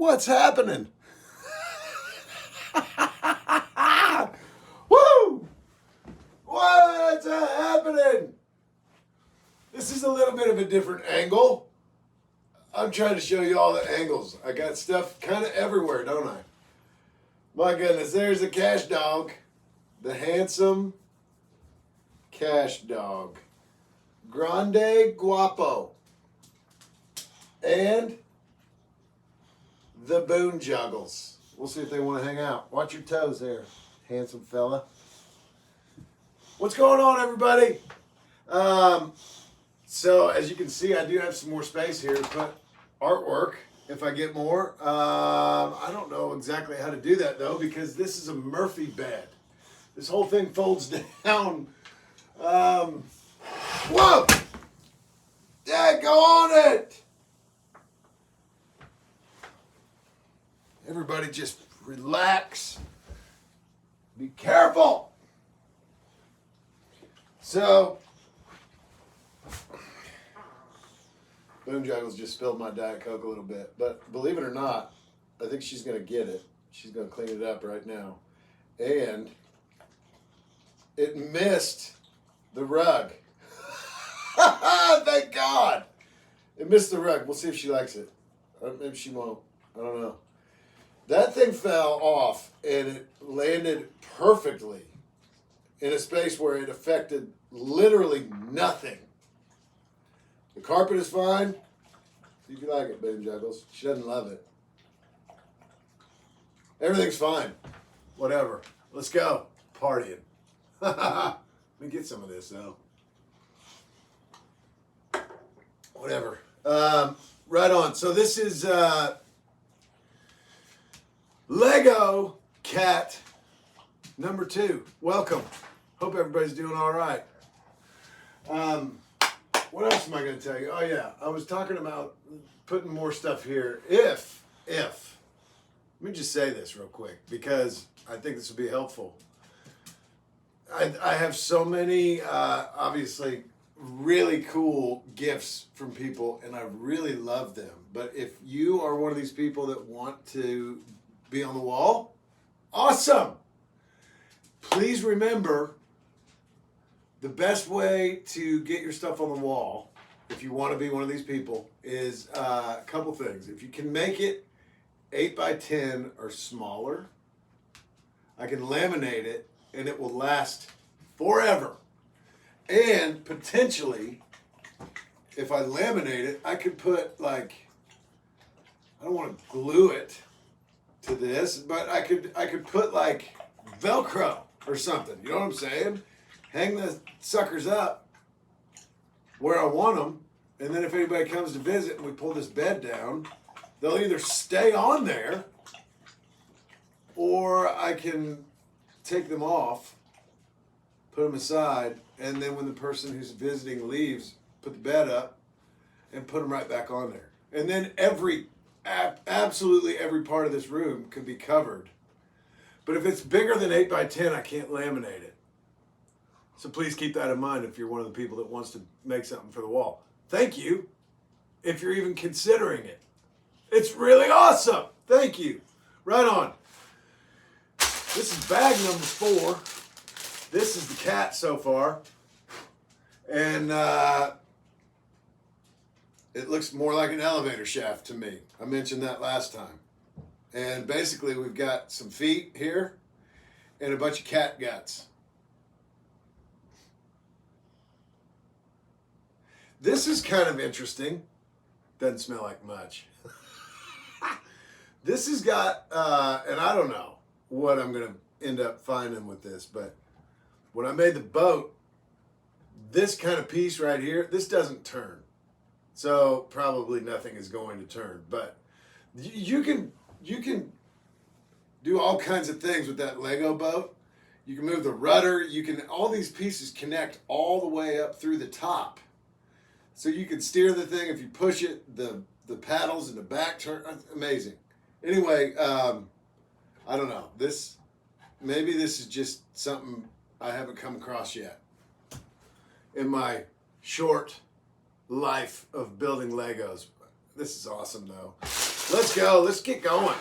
What's happening? Woo! What's happening? This is a little bit of a different angle. I'm trying to show you all the angles. I got stuff kind of everywhere, don't I? My goodness, there's the cash dog. The handsome cash dog. Grande Guapo. And the Boon Juggles. We'll see if they want to hang out. Watch your toes there, handsome fella. What's going on, everybody? So as you can see, I do have some more space here to put artwork if I get more. I don't know exactly how to do that though, because this is a Murphy bed. This whole thing folds down. Whoa! Yeah, go on it! Everybody just relax. Be careful. So, Boon Juggles just spilled my Diet Coke a little bit. But believe it or not, I think she's going to get it. She's going to clean it up right now. And it missed the rug. Thank God. It missed the rug. We'll see if she likes it. Or maybe she won't. I don't know. That thing fell off and it landed perfectly in a space where it affected literally nothing. The carpet is fine. See if you like it, Boon Juggles. She doesn't love it. Everything's fine. Whatever. Let's go. Partying. Let me get some of this, though. Whatever. Right on. So this is Lego Cat number 2. Welcome. Hope everybody's doing all right. What else am I going to tell you? Oh yeah, I was talking about putting more stuff here. If let me just say this real quick because I think this will be helpful. I have so many obviously really cool gifts from people, and I really love them. But if you are one of these people that want to be on the wall, awesome. Please remember, the best way to get your stuff on the wall, if you want to be one of these people, is a couple things. If you can make it 8 by 10 or smaller, I can laminate it and it will last forever. And potentially, if I laminate it, I could put I don't want to glue it to this, but I could put Velcro or something. You know what I'm saying? Hang the suckers up where I want them, and then if anybody comes to visit and we pull this bed down, they'll either stay on there or I can take them off, put them aside, and then when the person who's visiting leaves, put the bed up and put them right back on there. And then absolutely every part of this room can be covered. But if it's bigger than 8 by 10, I can't laminate it. So please keep that in mind if you're one of the people that wants to make something for the wall. Thank you, if you're even considering it. It's really awesome. Thank you. Right on. This is bag number 4. This is the cat so far. And it looks more like an elevator shaft to me. I mentioned that last time. And basically we've got some feet here and a bunch of cat guts. This is kind of interesting. Doesn't smell like much. This has got, and I don't know what I'm going to end up finding with this, but when I made the boat, this kind of piece right here, this doesn't turn. So probably nothing is going to turn, but you can do all kinds of things with that Lego boat. You can move the rudder. All these pieces connect all the way up through the top. So you can steer the thing. If you push it, the paddles and the back turn. Amazing. Anyway, I don't know. Maybe this is just something I haven't come across yet in my short life of building Legos. This is awesome though. Let's go. Let's get going.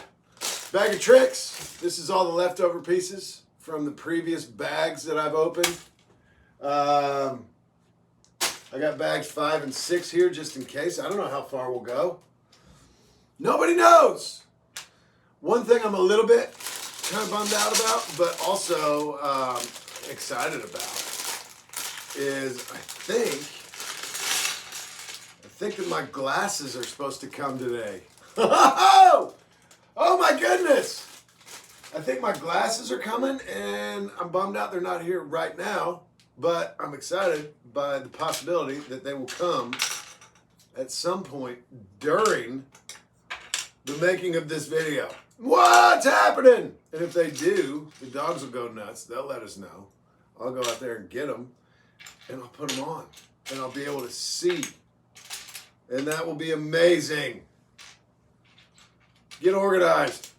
Bag of tricks. This is all the leftover pieces from the previous bags that I've opened. I got bags 5 and 6 here just in case. I don't know how far we'll go. Nobody knows. One thing I'm a little bit kind of bummed out about, but also excited about is I think that my glasses are supposed to come today. Oh my goodness! I think my glasses are coming, and I'm bummed out they're not here right now, but I'm excited by the possibility that they will come at some point during the making of this video. What's happening? And if they do, the dogs will go nuts. They'll let us know. I'll go out there and get them, and I'll put them on, and I'll be able to see. And that will be amazing. Get organized.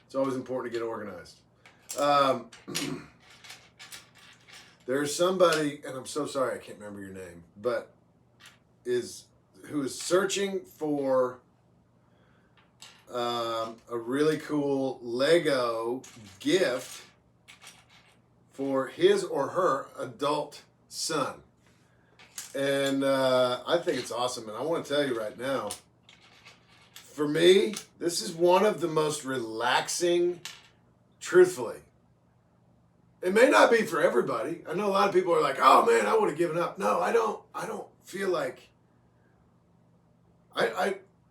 It's always important to get organized. There's somebody, and I'm so sorry I can't remember your name, but who is searching for a really cool Lego gift for his or her adult son. And I think it's awesome. And I want to tell you right now, for me, this is one of the most relaxing, truthfully. It may not be for everybody. I know a lot of people are like, oh man, I would have given up. No, I don't feel like,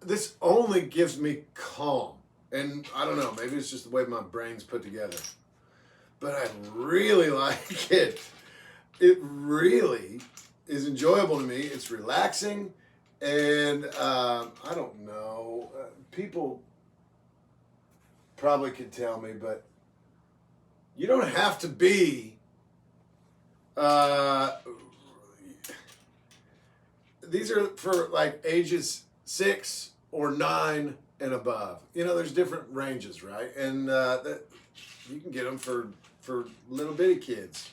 this only gives me calm. And I don't know, maybe it's just the way my brain's put together. But I really like it. It really is enjoyable to me. It's relaxing, and I don't know. People probably could tell me, but you don't have to be. These are for like ages 6 or 9 and above. You know, there's different ranges, right? And that you can get them for little bitty kids.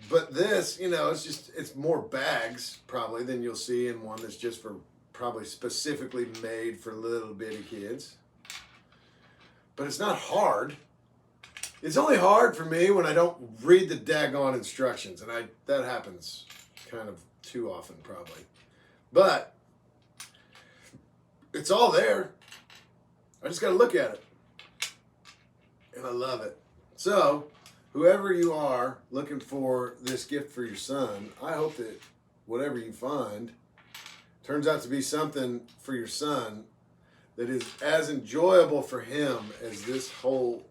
But this, you know, it's more bags probably than you'll see in one that's just for probably specifically made for little bitty kids. But it's not hard. It's only hard for me when I don't read the daggone instructions, and that happens kind of too often probably. But it's all there. I just got to look at it. And I love it. So, whoever you are looking for this gift for your son, I hope that whatever you find turns out to be something for your son that is as enjoyable for him as this whole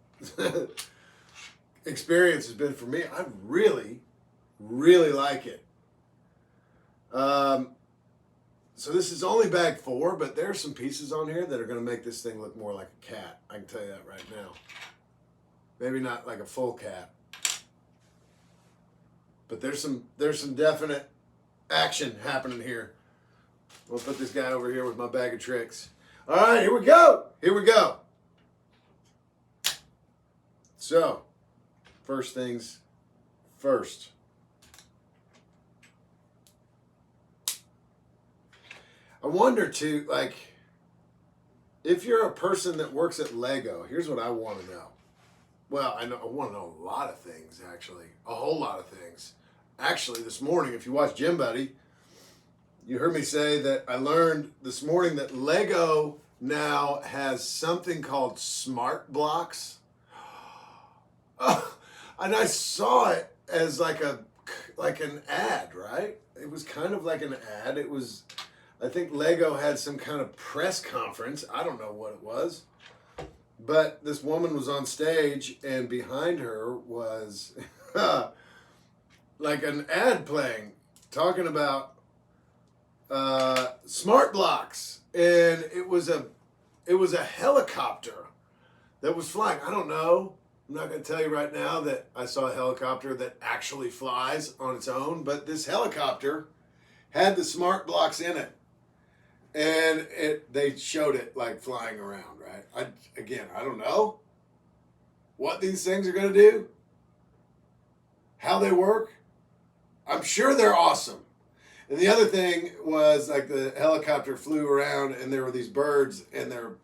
experience has been for me. I really, really like it. So this is only bag 4, but there are some pieces on here that are going to make this thing look more like a cat. I can tell you that right now. Maybe not like a full cat. But there's some definite action happening here. We'll put this guy over here with my bag of tricks. All right, here we go. Here we go. So, first things first. I wonder too, like, if you're a person that works at Lego, here's what I want to know. Well, I want to know a lot of things, actually. A whole lot of things. Actually, this morning, if you watch Gym Buddy, you heard me say that I learned this morning that Lego now has something called Smart Blocks. And I saw it as like an ad, right? It was kind of like an ad. It was, I think Lego had some kind of press conference. I don't know what it was. But this woman was on stage, and behind her was like an ad playing, talking about smart blocks, and it was a helicopter that was flying. I don't know. I'm not going to tell you right now that I saw a helicopter that actually flies on its own, but this helicopter had the smart blocks in it. And they showed it like flying around, right? I don't know what these things are going to do, how they work. I'm sure they're awesome. And the other thing was like the helicopter flew around and there were these birds and their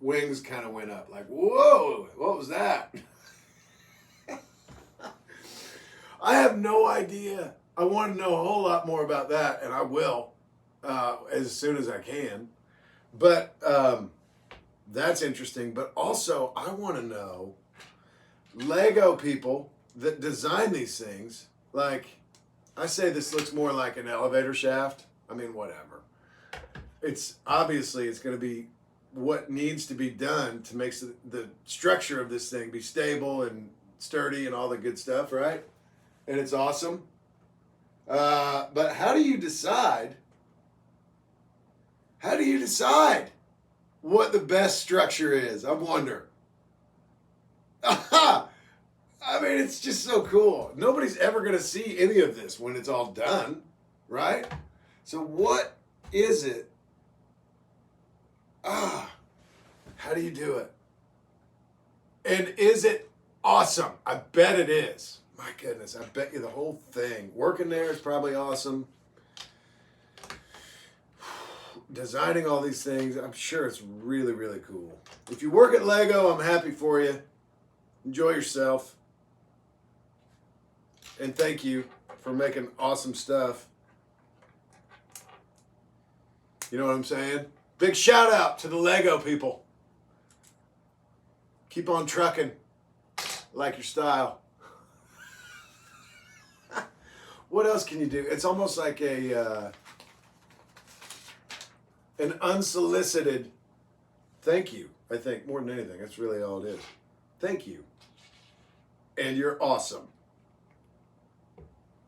wings kind of went up. Like, whoa, what was that? I have no idea. I want to know a whole lot more about that, and I will as soon as I can. But that's interesting. But also, I want to know Lego people that design these things. Like, I say this looks more like an elevator shaft. I mean, whatever. It's obviously it's going to be what needs to be done to make the structure of this thing be stable and sturdy and all the good stuff, right? And it's awesome. But how do you decide? How do you decide what the best structure is? I wonder. I mean, it's just so cool. Nobody's ever going to see any of this when it's all done, right? So what is it? How do you do it? And is it awesome? I bet it is. My goodness, I bet you the whole thing. Working there is probably awesome. Designing all these things, I'm sure it's really, really cool. If you work at Lego, I'm happy for you. Enjoy yourself. And thank you for making awesome stuff. You know what I'm saying? Big shout out to the Lego people. Keep on trucking. Like your style. What else can you do? It's almost like an unsolicited thank you, I think, more than anything. That's really all it is. Thank you. And you're awesome.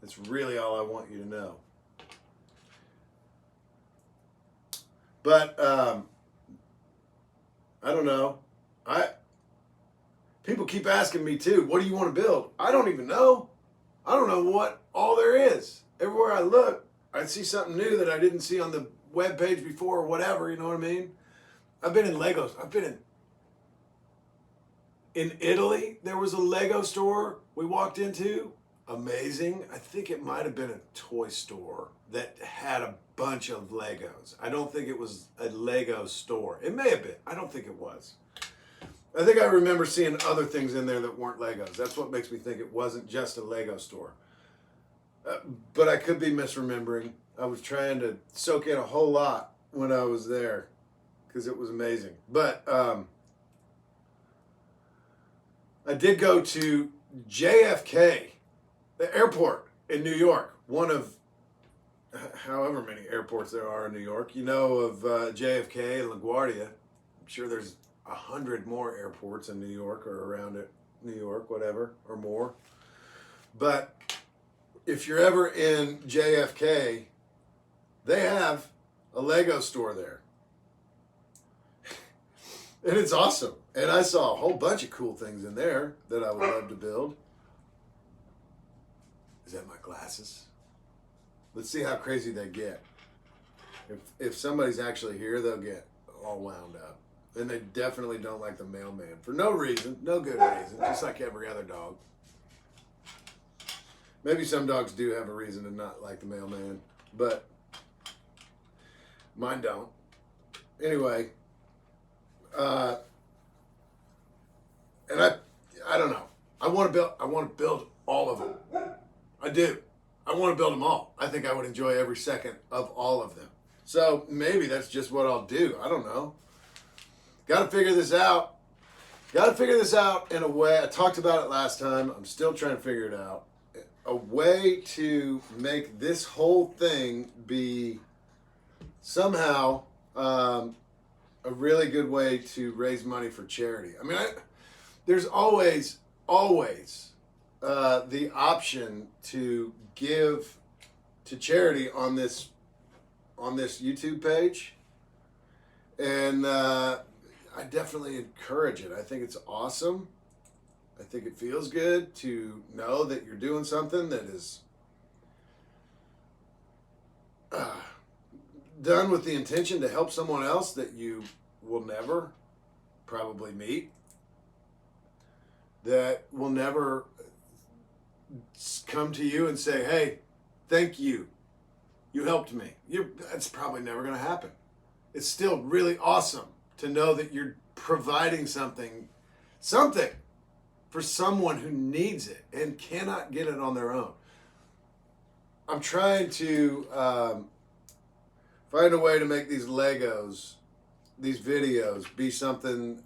That's really all I want you to know. But I don't know. People keep asking me too, what do you want to build? I don't even know. I don't know what all there is. Everywhere I look, I see something new that I didn't see on the web page before or whatever, you know what I mean? I've been in Legos. I've been in Italy. There was a Lego store we walked into. Amazing. I think it might have been a toy store that had a bunch of Legos. I don't think it was a Lego store. It may have been. I don't think it was. I think I remember seeing other things in there that weren't Legos. That's what makes me think it wasn't just a Lego store. But I could be misremembering. I was trying to soak in a whole lot when I was there because it was amazing. But I did go to JFK, the airport in New York, one of however many airports there are in New York. You know of JFK and LaGuardia. I'm sure there's 100 more airports in New York or around it, New York, whatever, or more. But if you're ever in JFK, they have a Lego store there. And it's awesome. And I saw a whole bunch of cool things in there that I would love to build. Is that my glasses? Let's see how crazy they get. If somebody's actually here, they'll get all wound up. And they definitely don't like the mailman for no reason, no good reason, just like every other dog. Maybe some dogs do have a reason to not like the mailman, but mine don't. Anyway, and I don't know. I want to build all of them. I do. I want to build them all. I think I would enjoy every second of all of them. So maybe that's just what I'll do. I don't know. Got to figure this out. Got to figure this out in a way. I talked about it last time. I'm still trying to figure it out. A way to make this whole thing be somehow a really good way to raise money for charity. I mean, there's always the option to give to charity on this YouTube page, and I definitely encourage it. I think it's awesome. I think it feels good to know that you're doing something that is done with the intention to help someone else that you will never probably meet, that will never come to you and say, hey, thank you You helped me. That's probably never going to happen. It's still really awesome to know that you're providing something for someone who needs it and cannot get it on their own. I'm trying to find a way to make these Legos, these videos, be something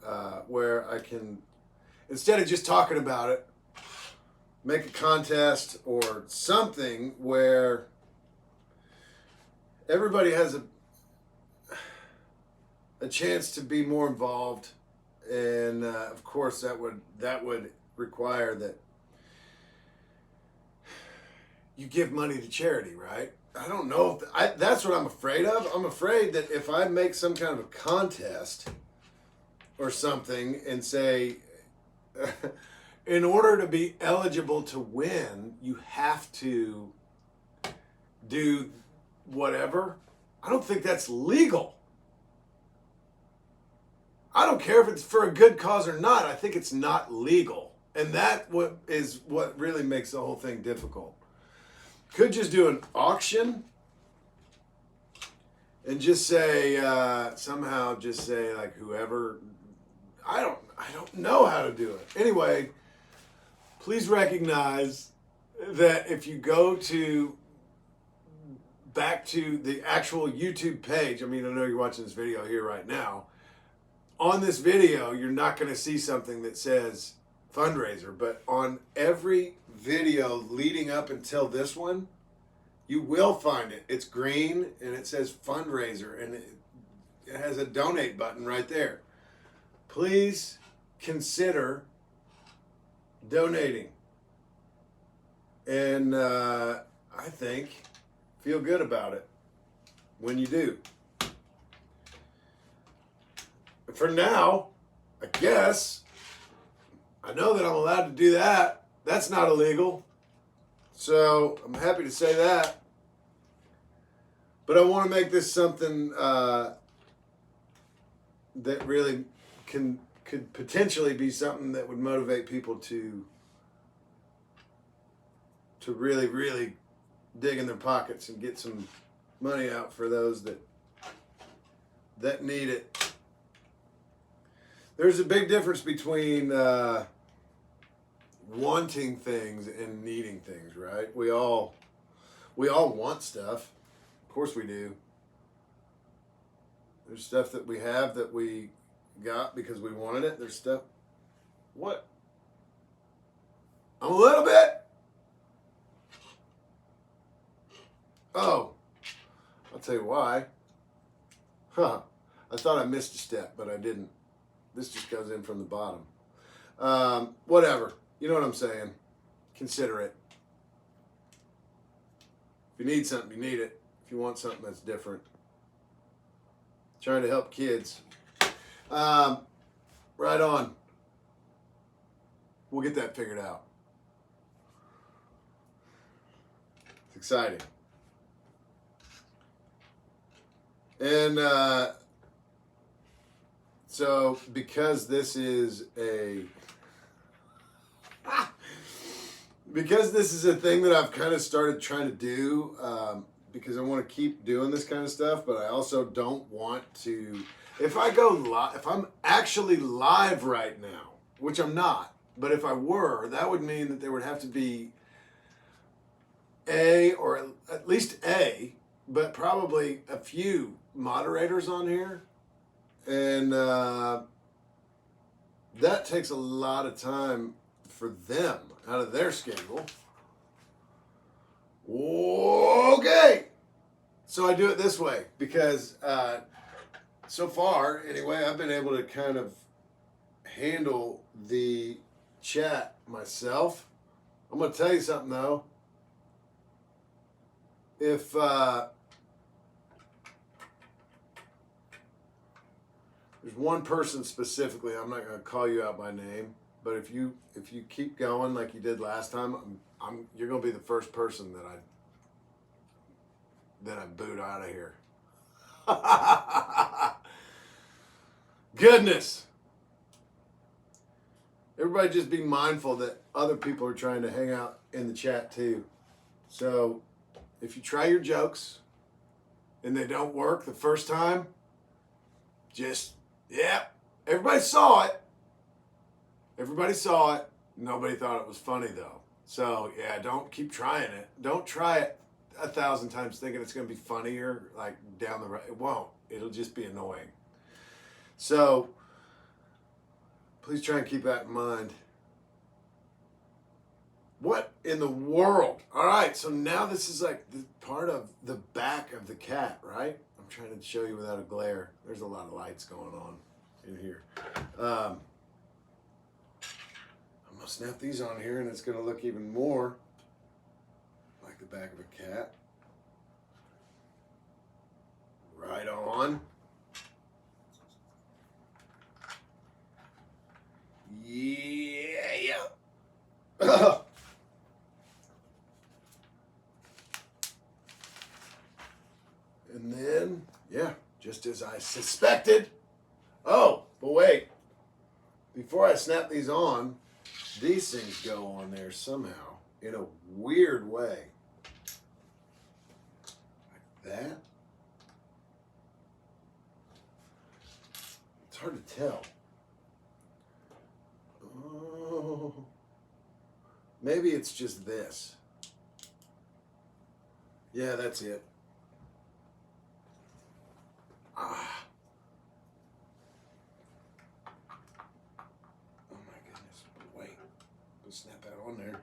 where I can, instead of just talking about it, make a contest or something where everybody has a chance to be more involved. And of course, that would require that you give money to charity, right? I don't know if that's what I'm afraid of. I'm afraid that if I make some kind of a contest or something and say, in order to be eligible to win, you have to do whatever. I don't think that's legal. I don't care if it's for a good cause or not. I think it's not legal. And that is what really makes the whole thing difficult. Could just do an auction and just say, somehow just say like whoever, I don't know how to do it. Anyway, please recognize that if you go back to the actual YouTube page, I mean, I know you're watching this video here right now. On this video, you're not going to see something that says fundraiser, but on every video leading up until this one, you will find it. It's green and it says fundraiser and it has a donate button right there. Please consider donating. And I think feel good about it when you do. For now, I guess, I know that I'm allowed to do that. That's not illegal. So I'm happy to say that. But I want to make this something that really could potentially be something that would motivate people to really, really dig in their pockets and get some money out for those that need it. There's a big difference between wanting things and needing things, right? We all want stuff. Of course we do. There's stuff that we have that we got because we wanted it. There's stuff. What? I'm a little bit. Oh, I'll tell you why. I thought I missed a step, but I didn't. This just goes in from the bottom. Whatever. You know what I'm saying. Consider it. If you need something, you need it. If you want something that's different. Trying to help kids. Right on. We'll get that figured out. It's exciting. And so because this is a thing that I've kind of started trying to do, because I want to keep doing this kind of stuff, but I also don't want to, if I'm actually live right now, which I'm not, but if I were, that would mean that there would have to be at least but probably a few moderators on here. And that takes a lot of time for them out of their schedule. Okay. So I do it this way because so far, anyway, I've been able to kind of handle the chat myself. I'm going to tell you something, though. If there's one person specifically, I'm not going to call you out by name, but if you keep going like you did last time, you're going to be the first person that I boot out of here. Goodness. Everybody just be mindful that other people are trying to hang out in the chat too. So if you try your jokes, and they don't work the first time, just, yeah, everybody saw it. Everybody saw it. Nobody thought it was funny, though. So, yeah, don't keep trying it. Don't try it 1,000 times thinking it's going to be funnier, like, down the road. It won't. It'll just be annoying. So, please try and keep that in mind. What in the world? All right, so now this is like the part of the back of the cat, right? I'm trying to show you without a glare. There's a lot of lights going on in here. I'm going to snap these on here, and it's going to look even more like the back of a cat. Right on. Yeah. And then, yeah, just as I suspected. Oh, but wait. Before I snap these on, these things go on there somehow in a weird way. Like that. It's hard to tell. Oh. Maybe it's just this. Yeah, that's it. Ah. Oh my goodness. Wait. Let's snap that on there.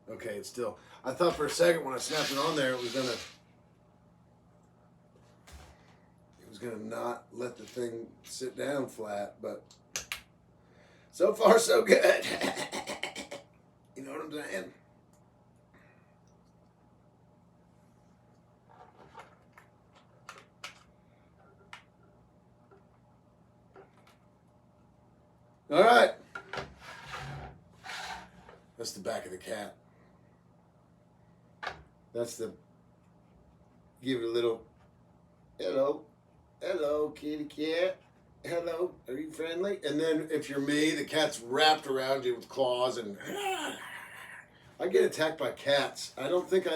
Okay, it's still. I thought for a second when I snapped it on there it was gonna not let the thing sit down flat, but so far so good. You know what I'm saying? All right. That's the back of the cat. That's the, give it a little, hello, kitty cat. Hello, are you friendly? And then if you're me, the cat's wrapped around you with claws and I get attacked by cats. I don't think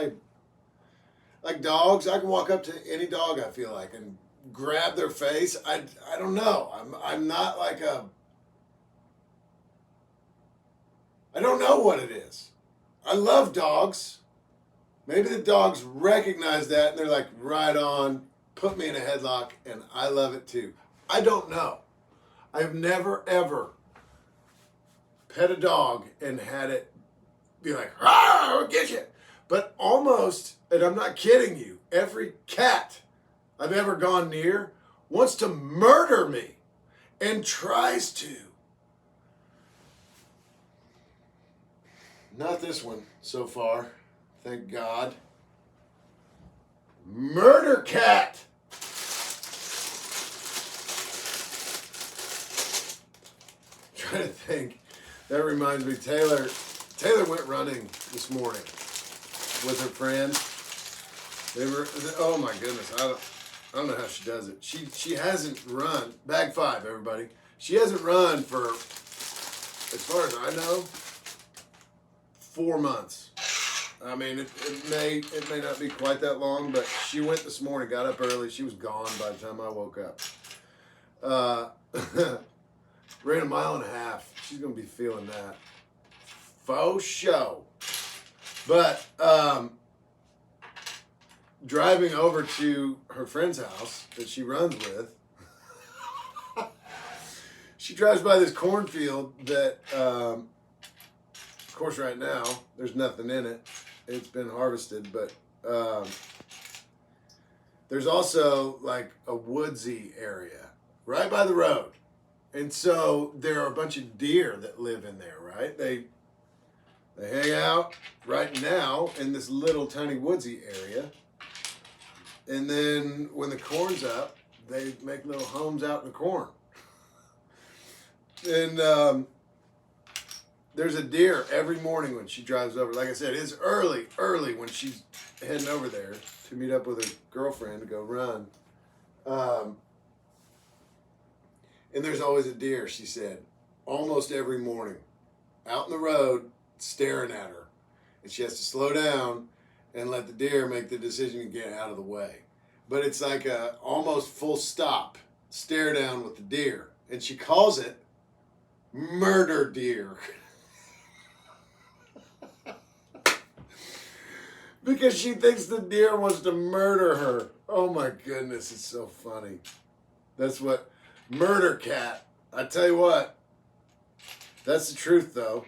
like dogs, I can walk up to any dog I feel like and grab their face. I don't know. I'm not like I don't know what it is. I love dogs. Maybe the dogs recognize that and they're like, right on, put me in a headlock, and I love it too. I don't know. I've never, ever pet a dog and had it be like, I'll get you. But almost, and I'm not kidding you, every cat I've ever gone near wants to murder me and tries to. Not this one so far, thank God. Murder cat. Trying to think. That reminds me, Taylor went running this morning with her friend. Oh my goodness, I don't know how she does it. She hasn't run, bag 5 everybody. She hasn't run for, as far as I know, 4 months. I mean, it may not be quite that long, but she went this morning, got up early. She was gone by the time I woke up. Ran 1.5 miles. She's going to be feeling that. Faux show. But driving over to her friend's house that she runs with, she drives by this cornfield that, of course, right now, there's nothing in it. It's been harvested, but there's also like a woodsy area right by the road. And so there are a bunch of deer that live in there, right? They hang out right now in this little tiny woodsy area. And then when the corn's up, they make little homes out in the corn. And there's a deer every morning when she drives over. Like I said, it's early when she's heading over there to meet up with her girlfriend to go run. And there's always a deer, she said, almost every morning, out in the road, staring at her. And she has to slow down and let the deer make the decision to get out of the way. but it's like a almost full stop stare down with the deer. And she calls it murder deer. Because she thinks the deer wants to murder her. Oh my goodness, it's so funny. That's what, murder cat. I tell you what, that's the truth though.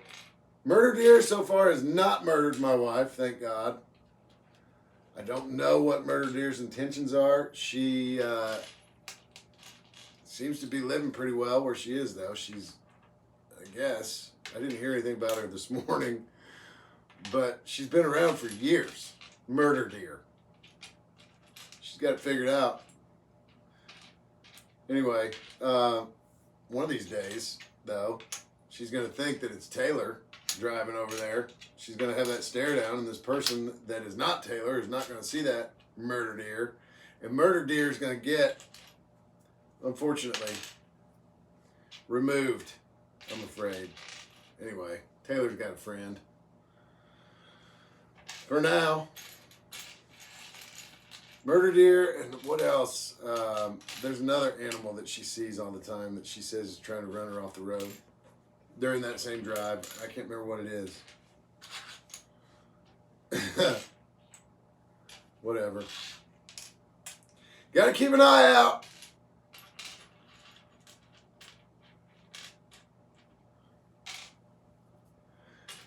Murder deer so far has not murdered my wife, thank God. I don't know what murder deer's intentions are. She seems to be living pretty well where she is though. She's, I guess, I didn't hear anything about her this morning. But she's been around for years. Murder deer. She's got it figured out. Anyway, one of these days, though, she's going to think that it's Taylor driving over there. She's going to have that stare down, and this person that is not Taylor is not going to see that murder deer. And murder deer is going to get, unfortunately, removed, I'm afraid. Anyway, Taylor's got a friend. For now, murder deer, and what else? There's another animal that she sees all the time that she says is trying to run her off the road during that same drive. I can't remember what it is. Whatever. Gotta keep an eye out.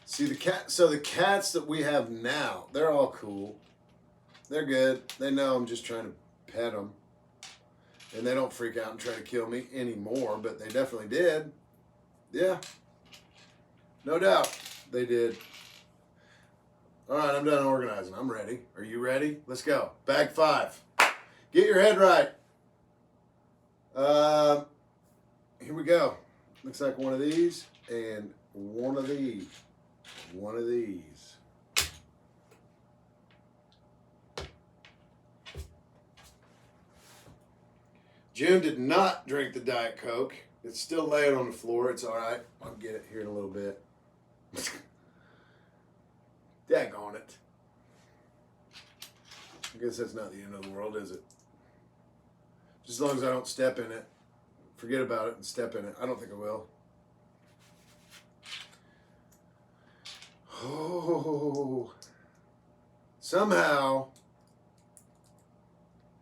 See the cat. So the cats that we have now, they're all cool. They're good. They know I'm just trying to pet them, and they don't freak out and try to kill me anymore. But they definitely did. Yeah, no doubt they did. All right, I'm done organizing. I'm ready. Are you ready? Let's go. Bag 5. Get your head right. Here we go. Looks like one of these and one of these. One of these. June did not drink the Diet Coke. It's still laying on the floor. It's all right. I'll get it here in a little bit. Daggone it. I guess that's not the end of the world, is it? Just as long as I don't step in it. Forget about it and step in it. I don't think I will. Oh, somehow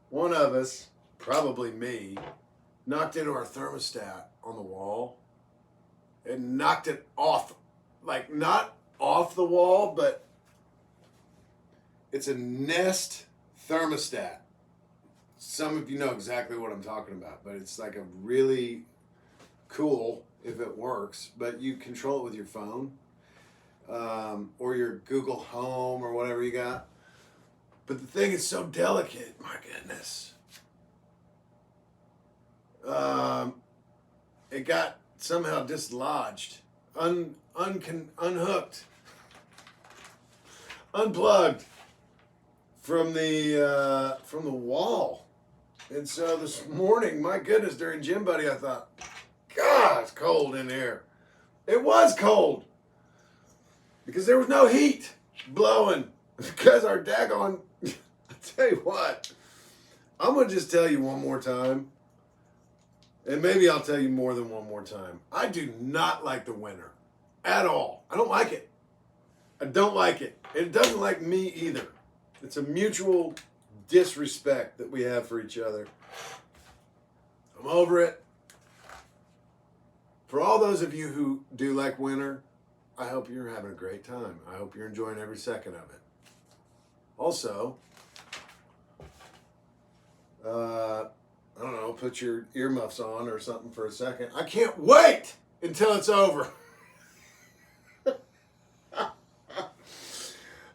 one of us, probably me, knocked into our thermostat on the wall and knocked it off, like not off the wall, but it's a Nest thermostat. Some of you know exactly what I'm talking about, but it's like a really cool if it works, but you control it with your phone. Or your Google Home or whatever you got. But the thing is so delicate, my goodness. It got somehow dislodged, unhooked, unplugged from the wall. And so this morning, my goodness, during Gym Buddy, I thought, God, it's cold in here. It was cold. Because there was no heat blowing. Because our daggone... I tell you what. I'm going to just tell you one more time. And maybe I'll tell you more than one more time. I do not like the winter. At all. I don't like it. I don't like it. It doesn't like me either. It's a mutual disrespect that we have for each other. I'm over it. For all those of you who do like winter, I hope you're having a great time. I hope you're enjoying every second of it. Also, I don't know, put your earmuffs on or something for a second. I can't wait until it's over.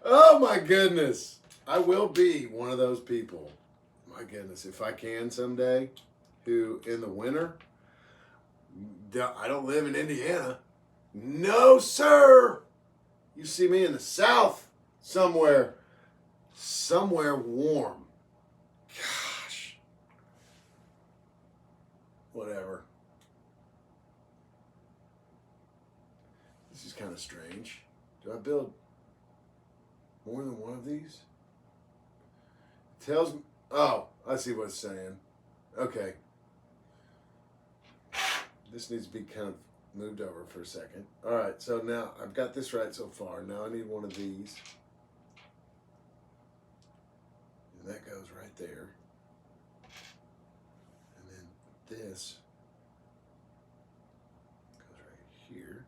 Oh my goodness. I will be one of those people. My goodness, if I can someday, who in the winter, I don't live in Indiana. No, sir. You see me in the South somewhere warm. Gosh. Whatever. This is kind of strange. Do I build more than one of these? Oh, I see what it's saying. Okay. This needs to be kind of moved over for a second. All right, so now I've got this right so far. Now I need one of these. And that goes right there. And then this goes right here.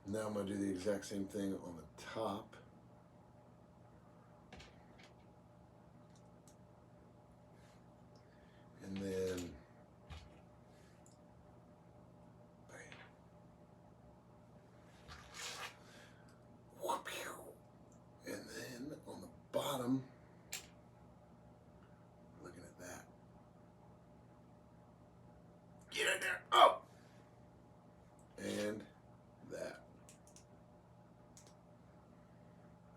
Now I'm going to do the exact same thing on the top. And then and then on the bottom, looking at that. Get in there. Oh! And that.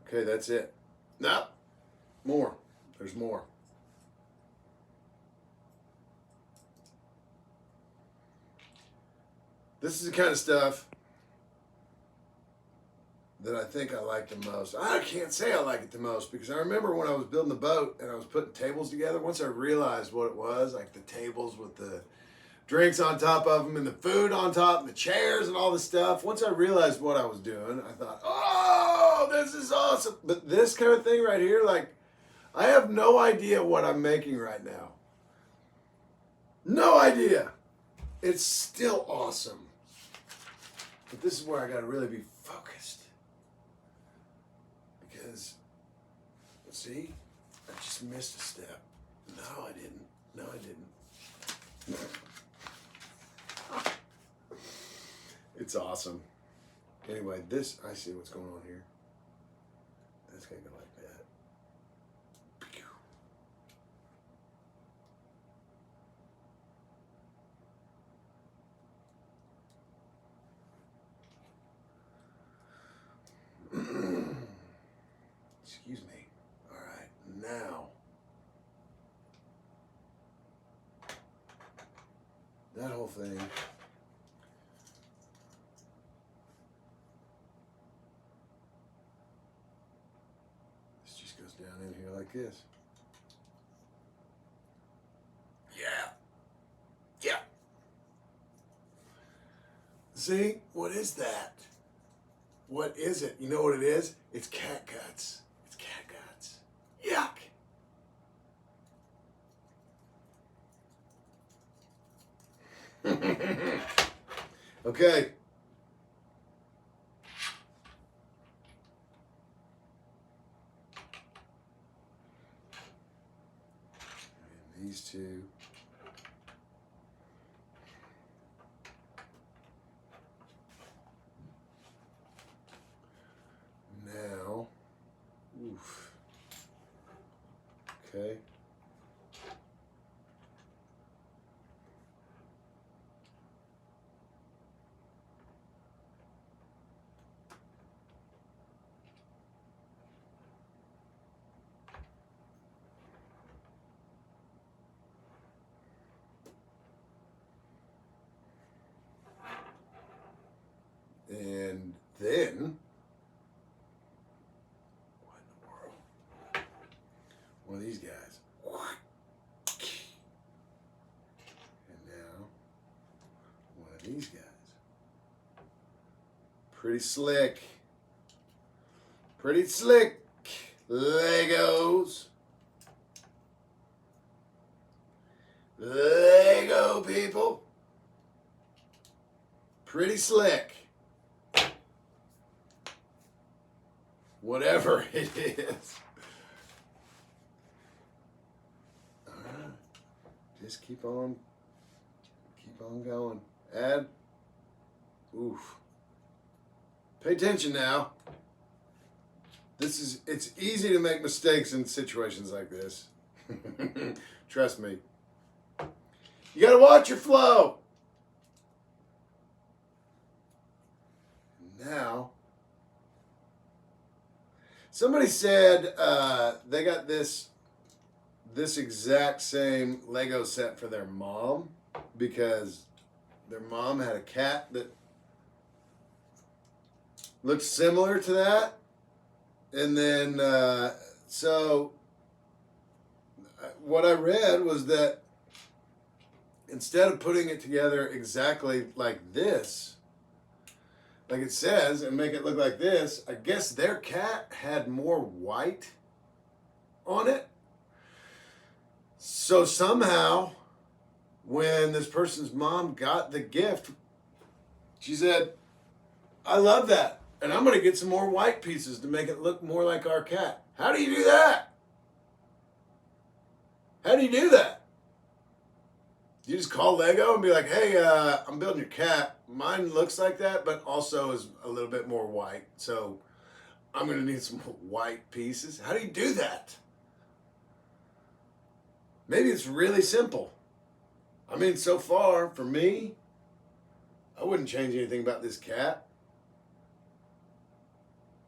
Okay, that's it. No. More. There's more. This is the kind of stuff that I think I like the most. I can't say I like it the most because I remember when I was building the boat and I was putting tables together, once I realized what it was, like the tables with the drinks on top of them and the food on top and the chairs and all the stuff, once I realized what I was doing, I thought, oh, this is awesome. But this kind of thing right here, like, I have no idea what I'm making right now. No idea. It's still awesome. But this is where I got to really be focused. Because, see, I just missed a step. No, I didn't. No, I didn't. It's awesome. Anyway, this, I see what's going on here. That's going to go like that. Excuse me. All right, now that whole thing. This just goes down in here like this. Yeah. Yeah. See, what is that? What is it? You know what it is? It's cat guts. It's cat guts. Yuck. Okay. And these two. Now, oof. Okay. And then, what in the world? One of these guys. And now, one of these guys. Pretty slick. Pretty slick. Legos. Lego people. Pretty slick. Whatever it is. All right. Just keep on going. Add. Oof. Pay attention now. It's easy to make mistakes in situations like this. Trust me. You gotta watch your flow. Now, somebody said they got this exact same Lego set for their mom because their mom had a cat that looked similar to that. And then, so what I read was that instead of putting it together exactly like this, like it says, and make it look like this, I guess their cat had more white on it. So somehow, when this person's mom got the gift, she said, I love that. And I'm going to get some more white pieces to make it look more like our cat. How do you do that? How do you do that? You just call Lego and be like, hey, I'm building your cat. Mine looks like that, but also is a little bit more white. So I'm going to need some white pieces. How do you do that? Maybe it's really simple. I mean, so far, for me, I wouldn't change anything about this cat.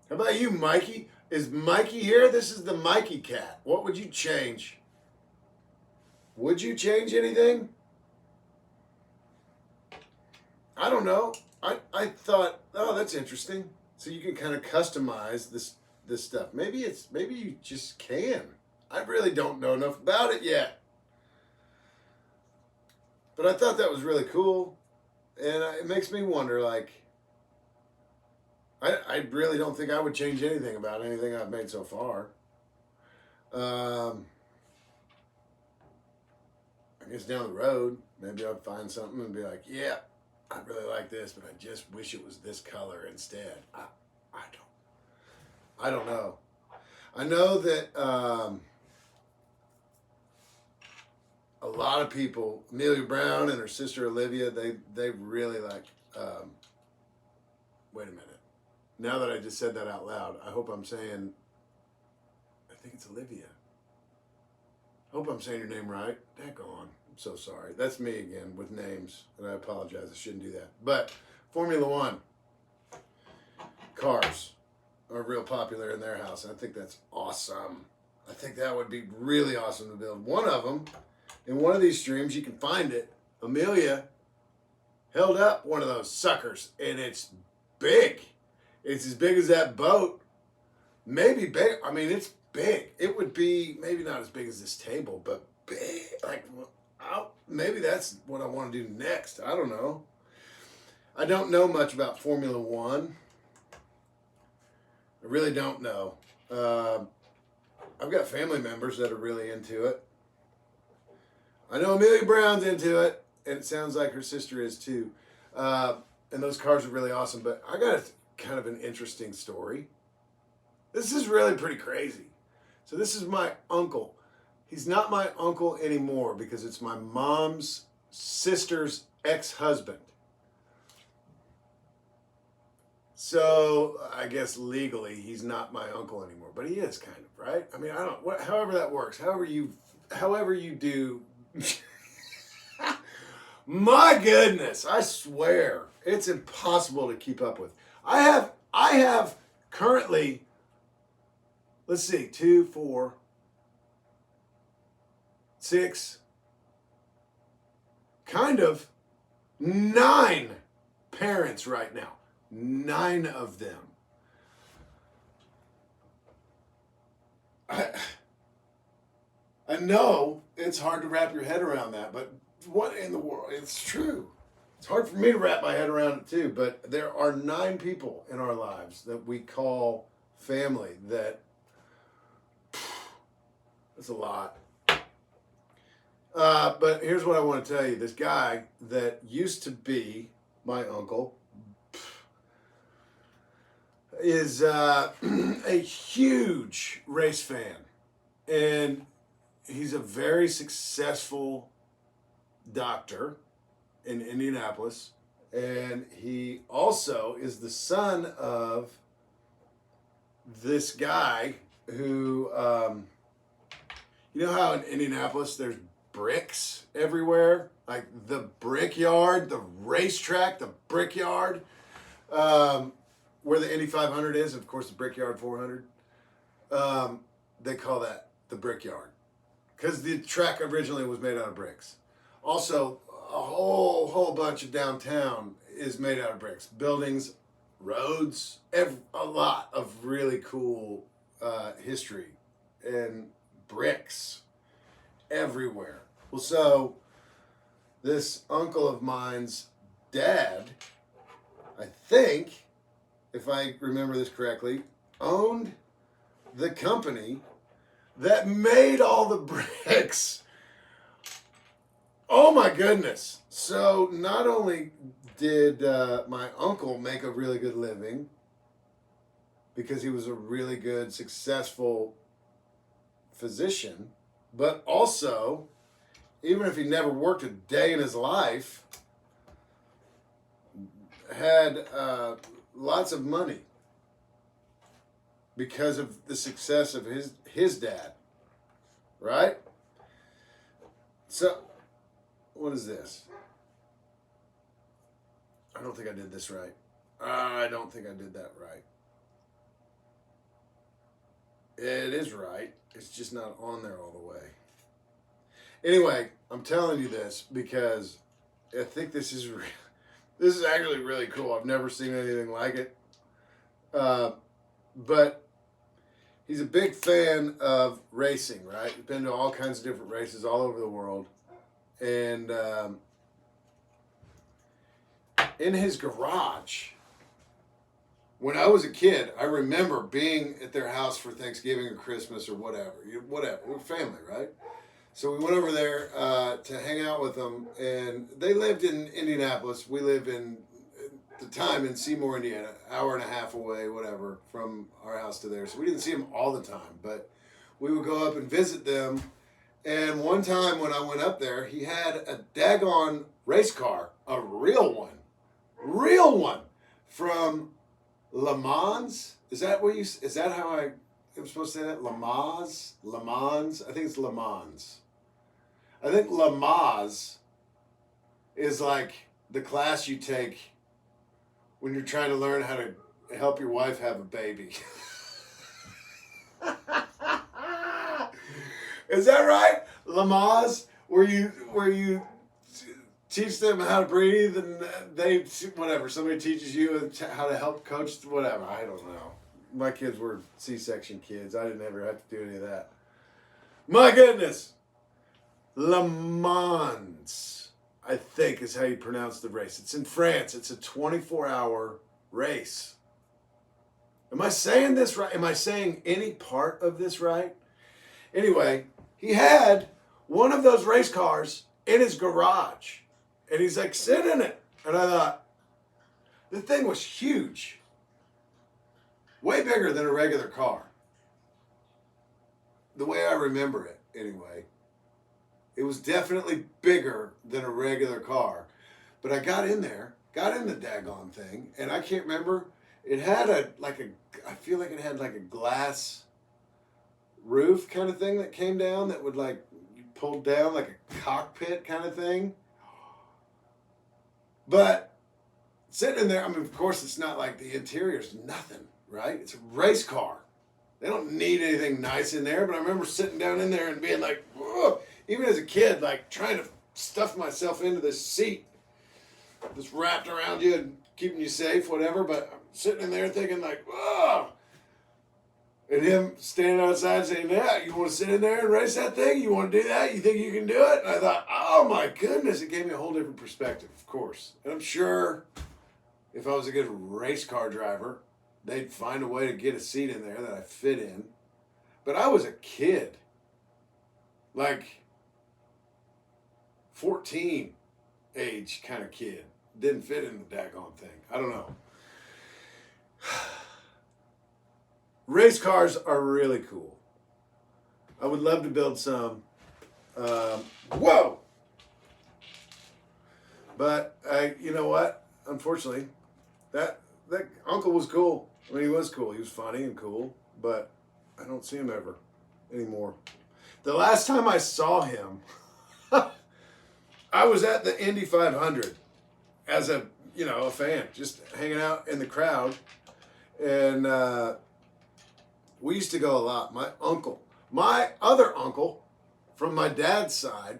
How about you, Mikey? Is Mikey here? This is the Mikey cat. What would you change? Would you change anything? I don't know. I thought, oh, that's interesting. So you can kind of customize this stuff. Maybe you just can. I really don't know enough about it yet. But I thought that was really cool. And it makes me wonder, like, I really don't think I would change anything about anything I've made so far. I guess down the road, maybe I'll find something and be like, yeah, I really like this, but I just wish it was this color instead. I don't know. I know that a lot of people, Amelia Brown and her sister Olivia, they really like. Wait a minute. Now that I just said that out loud, I hope I'm saying. I think it's Olivia. I hope I'm saying your name right. Daggone. I'm so sorry. That's me again with names, and I apologize. I shouldn't do that. But Formula One cars are real popular in their house, and I think that's awesome. I think that would be really awesome to build. One of them, in one of these streams, you can find it. Amelia held up one of those suckers, and it's big. It's as big as that boat. Maybe big. I mean, it's big. It would be maybe not as big as this table, but big. Like, maybe that's what I want to do next. I don't know. I don't know much about Formula One. I really don't know. I've got family members that are really into it. I know Amelia Brown's into it, and it sounds like her sister is too. And those cars are really awesome. But I got kind of an interesting story. This is really pretty crazy. So this is my uncle. He's not my uncle anymore because it's my mom's sister's ex-husband. So I guess legally he's not my uncle anymore, but he is kind of, right? I mean, I don't. However that works. However you do. My goodness, I swear it's impossible to keep up with. I have currently. Let's see, 2, 4, 6, kind of 9 parents right now. 9 of them. I know it's hard to wrap your head around that, but what in the world? It's true. It's hard for me to wrap my head around it too, but there are 9 people in our lives that we call family. That's a lot. But here's what I want to tell you. This guy that used to be my uncle is a huge race fan. And he's a very successful doctor in Indianapolis. And he also is the son of this guy who, you know how in Indianapolis there's bricks everywhere? Like the Brickyard, the racetrack, the Brickyard, where the Indy 500 is, of course the Brickyard 400. They call that the Brickyard because the track originally was made out of bricks. Also, a whole bunch of downtown is made out of bricks. Buildings, roads, a lot of really cool history and bricks. everywhere. Well, so this uncle of mine's dad, I think, if I remember this correctly, owned the company that made all the bricks. Oh my goodness. So not only did my uncle make a really good living because he was a really good, successful physician, but also, even if he never worked a day in his life, had lots of money because of the success of his dad, right? So, what is this? I don't think I did this right. I don't think I did that right. It is right. It's just not on there all the way. Anyway, I'm telling you this because I think this is actually really cool. I've never seen anything like it. But he's a big fan of racing, right? He's been to all kinds of different races all over the world. And in his garage, when I was a kid, I remember being at their house for Thanksgiving or Christmas or whatever. We're family, right? So we went over there to hang out with them, and they lived in Indianapolis. We live at the time in Seymour, Indiana, hour and a half away, whatever, from our house to there. So we didn't see them all the time, but we would go up and visit them. And one time when I went up there, he had a daggone race car, a real one, from Le Mans. Is that how I'm supposed to say that? Le Mans? I think it's Le Mans. I think Le Mans is like the class you take when you're trying to learn how to help your wife have a baby. Is that right? Le Mans, where you teach them how to breathe, and somebody teaches you how to help coach, whatever. I don't know. My kids were C-section kids. I didn't ever have to do any of that. My goodness. Le Mans, I think, is how you pronounce the race. It's in France. It's a 24-hour race. Am I saying this right? Am I saying any part of this right? Anyway, he had one of those race cars in his garage. And he's like, sit in it. And I thought, the thing was huge. Way bigger than a regular car. The way I remember it, anyway. It was definitely bigger than a regular car. But I got in the daggone thing, and I can't remember. It had I feel like it had like a glass roof kind of thing that came down that would like pull down like a cockpit kind of thing. But sitting in there, I mean, of course, it's not like the interior's nothing, right? It's a race car. They don't need anything nice in there, but I remember sitting down in there and being like, whoa, even as a kid, like trying to stuff myself into this seat that's wrapped around you and keeping you safe, whatever, but I'm sitting in there thinking like, whoa. And him standing outside saying, yeah, you want to sit in there and race that thing? You want to do that? You think you can do it? And I thought, oh my goodness, it gave me a whole different perspective, of course. And I'm sure if I was a good race car driver, they'd find a way to get a seat in there that I fit in. But I was a kid. Like 14 age kind of kid. Didn't fit in the daggone thing. I don't know. Race cars are really cool. I would love to build some. Whoa! But you know what? Unfortunately, that uncle was cool. I mean, he was cool. He was funny and cool. But I don't see him ever anymore. The last time I saw him, I was at the Indy 500 as a fan, just hanging out in the crowd, and we used to go a lot. My other uncle, from my dad's side,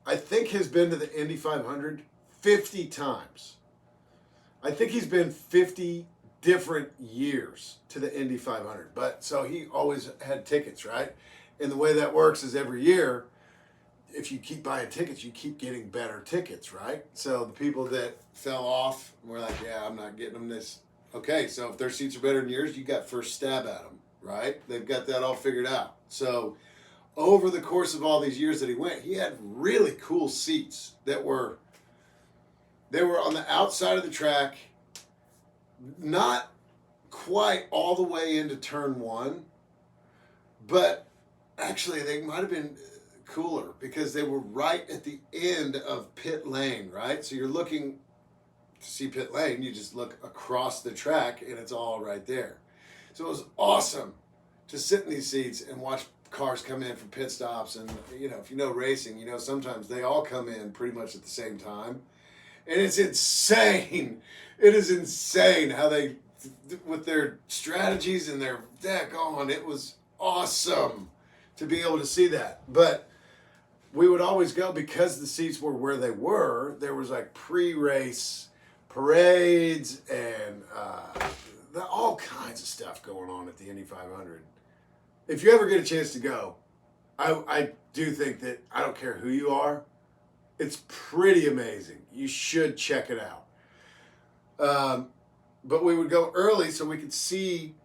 I think has been to the Indy 500 50 times. I think he's been 50 different years to the Indy 500. But so he always had tickets, right? And the way that works is every year if you keep buying tickets, you keep getting better tickets, right? So the people that fell off were like, yeah, I'm not getting them this. Okay, so if their seats are better than yours, you got first stab at them, right? They've got that all figured out. So over the course of all these years that he went, he had really cool seats that were, they were on the outside of the track, not quite all the way into turn one, but actually they might have been cooler because they were right at the end of pit lane, right? So you're looking to see pit lane, you just look across the track and it's all right there. So it was awesome to sit in these seats and watch cars come in from pit stops. And you know, if you know racing, you know sometimes they all come in pretty much at the same time, and it's insane. It is insane how they, with their strategies and their deck on, it was awesome to be able to see that. But we would always go, because the seats were where they were, there was like pre-race parades and all kinds of stuff going on at the Indy 500. If you ever get a chance to go, I do think that, I don't care who you are, it's pretty amazing. You should check it out. But we would go early so we could see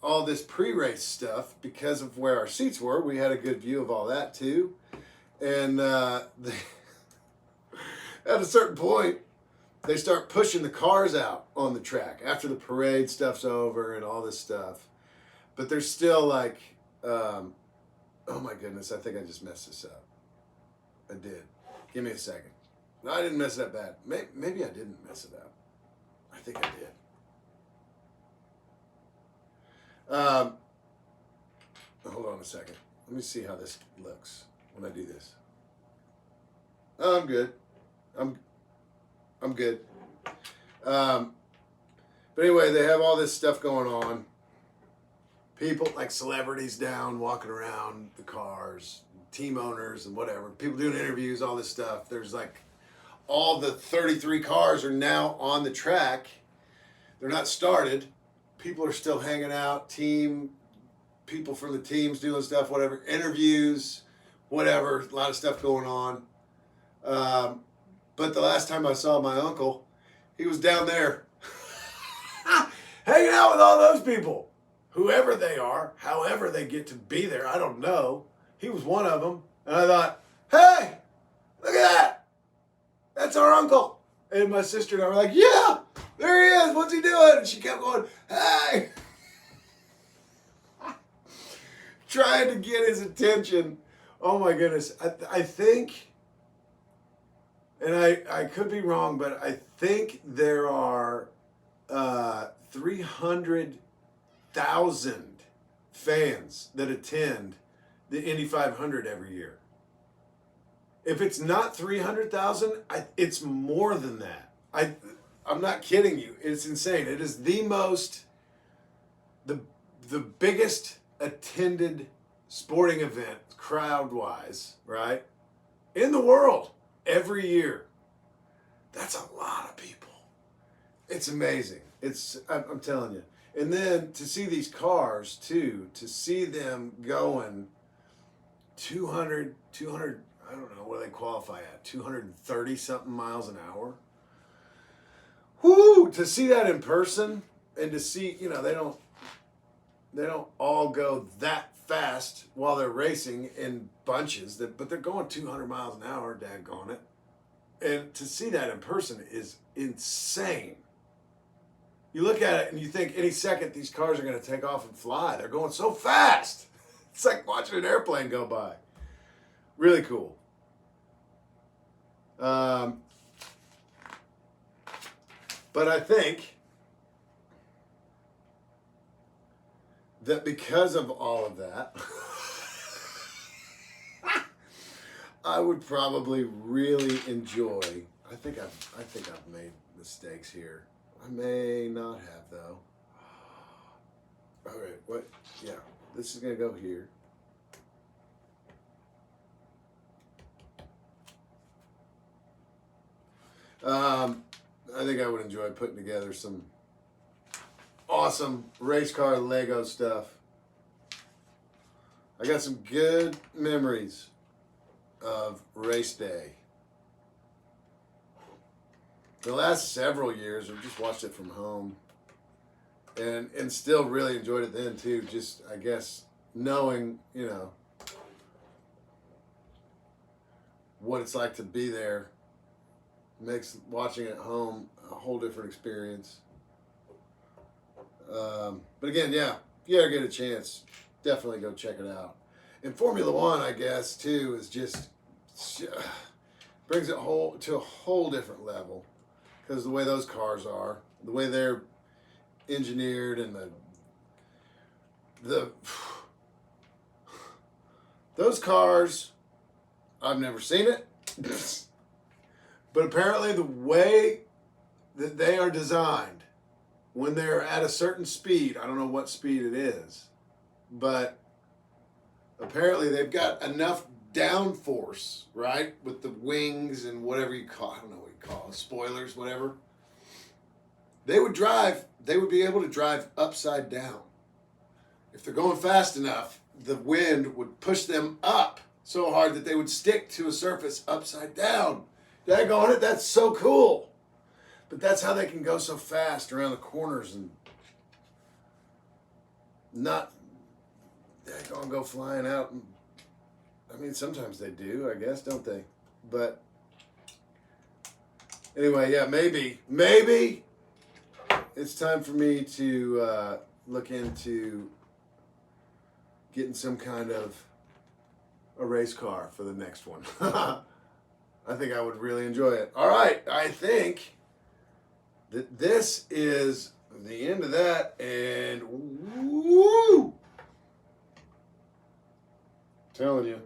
all this pre-race stuff because of where our seats were. We had a good view of all that too. And at a certain point, they start pushing the cars out on the track after the parade stuff's over and all this stuff. But there's still like, oh my goodness, I think I just messed this up. I did. Give me a second. No, I didn't mess it up bad. Maybe I didn't mess it up. I think I did. Hold on a second. Let me see how this looks when I do this. Oh, I'm good. I'm good. But anyway, they have all this stuff going on. People like celebrities down walking around the cars, team owners and whatever. People doing interviews, all this stuff. There's like all the 33 cars are now on the track. They're not started. People are still hanging out. People from the teams doing stuff, whatever. Interviews, whatever. A lot of stuff going on. But the last time I saw my uncle, he was down there hanging out with all those people. Whoever they are, however they get to be there, I don't know. He was one of them. And I thought, hey, look at that. That's our uncle. And my sister and I were like, yeah, there he is. What's he doing? And she kept going, hey. Trying to get his attention. Oh my goodness. I think, and I could be wrong, but I think there are 300,000 fans that attend the Indy 500 every year. If it's not 300,000, it's more than that. I'm not kidding you. It's insane. It is the biggest attended sporting event crowd-wise, right, in the world every year. That's a lot of people. It's amazing. I'm telling you. And then to see these cars too, to see them going 200, I don't know, what do they qualify at? 230 something miles an hour. Whoo! To see that in person and to see, you know, they don't all go that fast while they're racing in bunches, but they're going 200 miles an hour, daggone it. And to see that in person is insane. You look at it and you think any second these cars are going to take off and fly. They're going so fast. It's like watching an airplane go by. Really cool. But I think that because of all of that, I would probably really enjoy. I think I've made mistakes here. I may not have though. All right, what? Yeah, this is gonna go here. I think I would enjoy putting together some awesome race car Lego stuff. I got some good memories of race day. The last several years, I've just watched it from home, and still really enjoyed it then too. Just I guess knowing what it's like to be there makes watching it at home a whole different experience. But again, yeah, if you ever get a chance, definitely go check it out. And Formula One, I guess, too, is just brings it to a whole different level because the way those cars are, the way they're engineered, and those cars, I've never seen it, but apparently the way that they are designed when they're at a certain speed, I don't know what speed it is, but apparently they've got enough downforce, right, with the wings and whatever you call, I don't know what you call it, spoilers, whatever. They would be able to drive upside down. If they're going fast enough, the wind would push them up so hard that they would stick to a surface upside down. Daggone it, that's so cool. But that's how they can go so fast around the corners and not go flying out. I mean, sometimes they do, I guess, don't they? But anyway, yeah, maybe it's time for me to look into getting some kind of a race car for the next one. I think I would really enjoy it. All right, I think that this is the end of that, and woo! Telling you,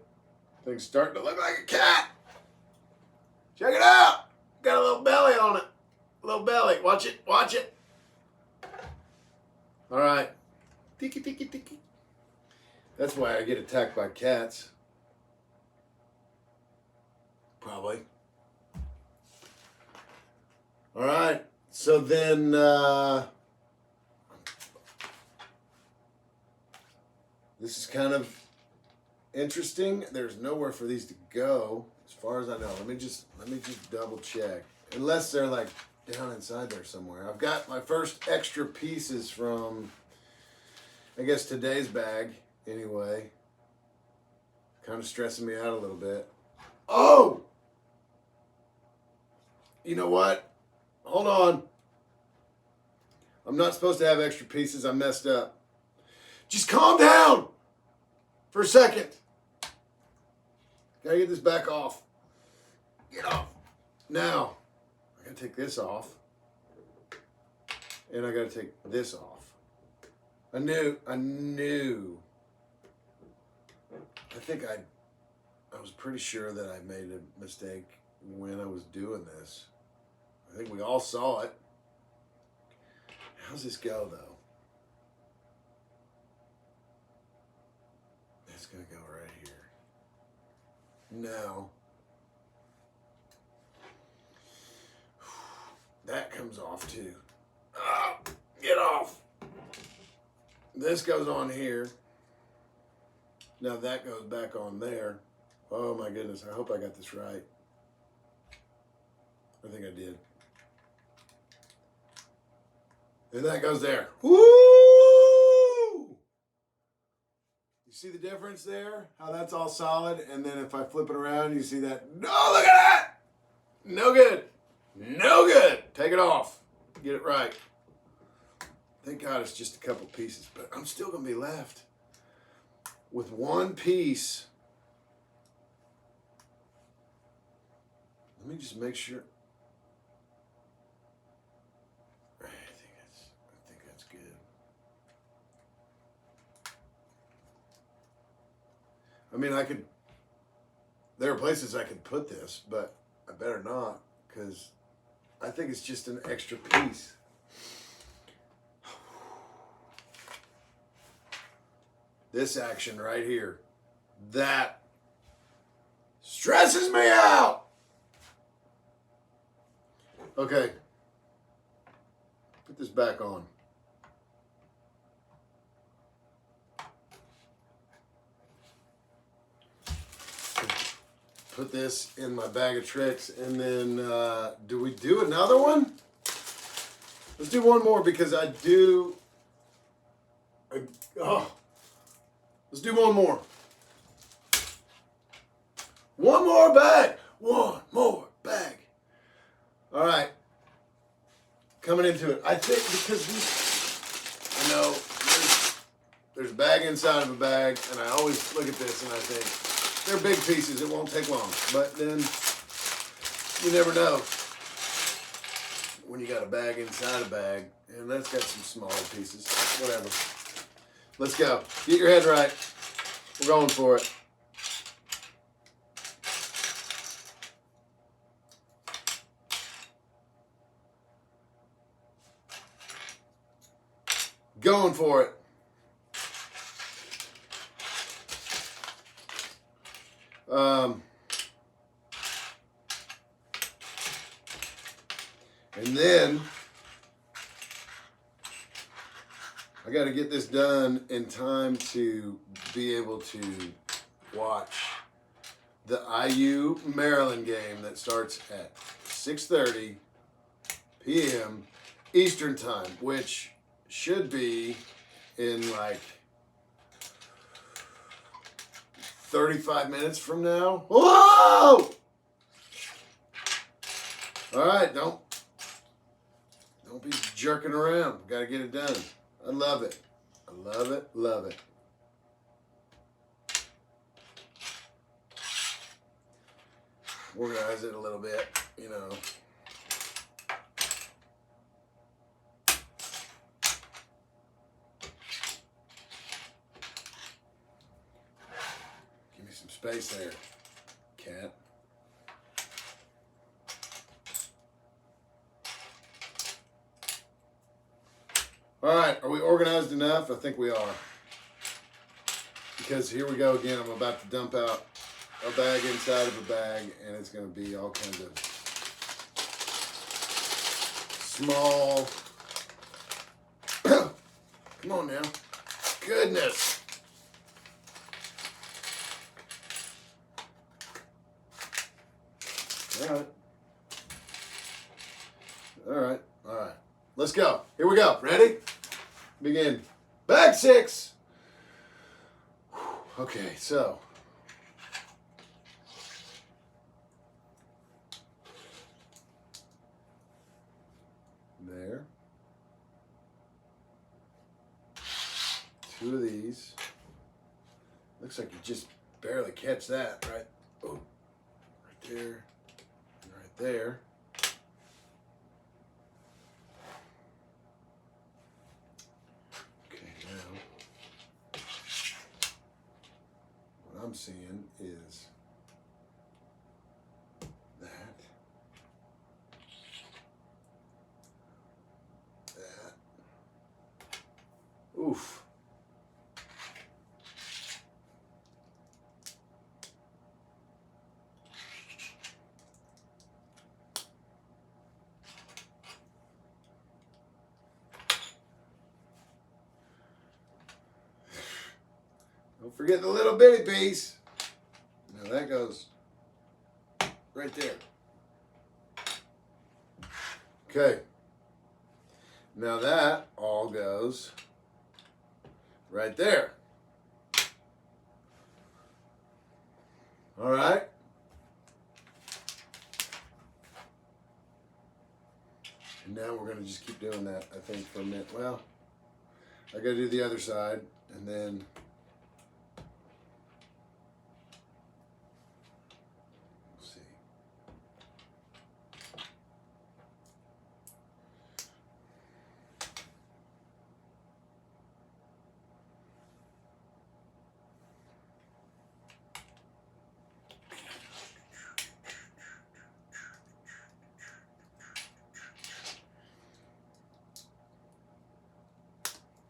thing's starting to look like a cat. Check it out. Got a little belly on it. A little belly. Watch it. Watch it. All right. Tiki, tiki, tiki. That's why I get attacked by cats. Probably. All right. So then, this is kind of interesting. There's nowhere for these to go, as far as I know. Let me just double check. Unless they're like down inside there somewhere. I've got my first extra pieces from, I guess, today's bag. Anyway, kind of stressing me out a little bit. Oh! You know what? Hold on. I'm not supposed to have extra pieces. I messed up. Just calm down for a second. Gotta get this back off. Get off. Now, I gotta take this off. And I gotta take this off. I knew. I think I was pretty sure that I made a mistake when I was doing this. I think we all saw it. How's this go, though? It's going to go right here. Now, that comes off, too. Oh, get off! This goes on here. Now that goes back on there. Oh, my goodness. I hope I got this right. I think I did. And that goes there. Woo! You see the difference there? How that's all solid? And then if I flip it around, you see that. No, look at that! No good. No good. Take it off. Get it right. Thank God it's just a couple pieces, but I'm still going to be left with one piece. Let me just make sure. I think that's good. I mean, there are places I could put this, but I better not, because I think it's just an extra piece. This action right here, that stresses me out. Okay, put this back on. put this in my bag of tricks. And then, do we do another one? Let's do one more because let's do one more. One more bag. One more bag. All right. Coming into it. I think because there's a bag inside of a bag, and I always look at this and I think, they're big pieces. It won't take long. But then you never know when you got a bag inside a bag, and that's got some smaller pieces. Whatever. Let's go. Get your head right. We're going for it. Going for it. And then I got to get this done in time to be able to watch the IU Maryland game that starts at 6:30 p.m. Eastern time, which should be in like 35 minutes from now. Whoa! All right, don't be jerking around. Got to get it done. I love it. I love it. Love it. Organize it a little bit, you know. Give me some space there, cat. All right, are we organized enough? I think we are. Because here we go again. I'm about to dump out a bag inside of a bag, and it's going to be all kinds of small. Come on now. Goodness. All right. All right. All right. Let's go. Here we go. Ready? Begin. Bag 6. Okay, so. There. 2 of these. Looks like you just barely catch that, right? Oh, right there. And right there. I'm seeing is that. Oof. Don't forget the little bitty piece. Now that goes right there. Okay. Now that all goes right there. All right. And now we're going to just keep doing that, I think, for a minute. Well, I got to do the other side, and then let's see.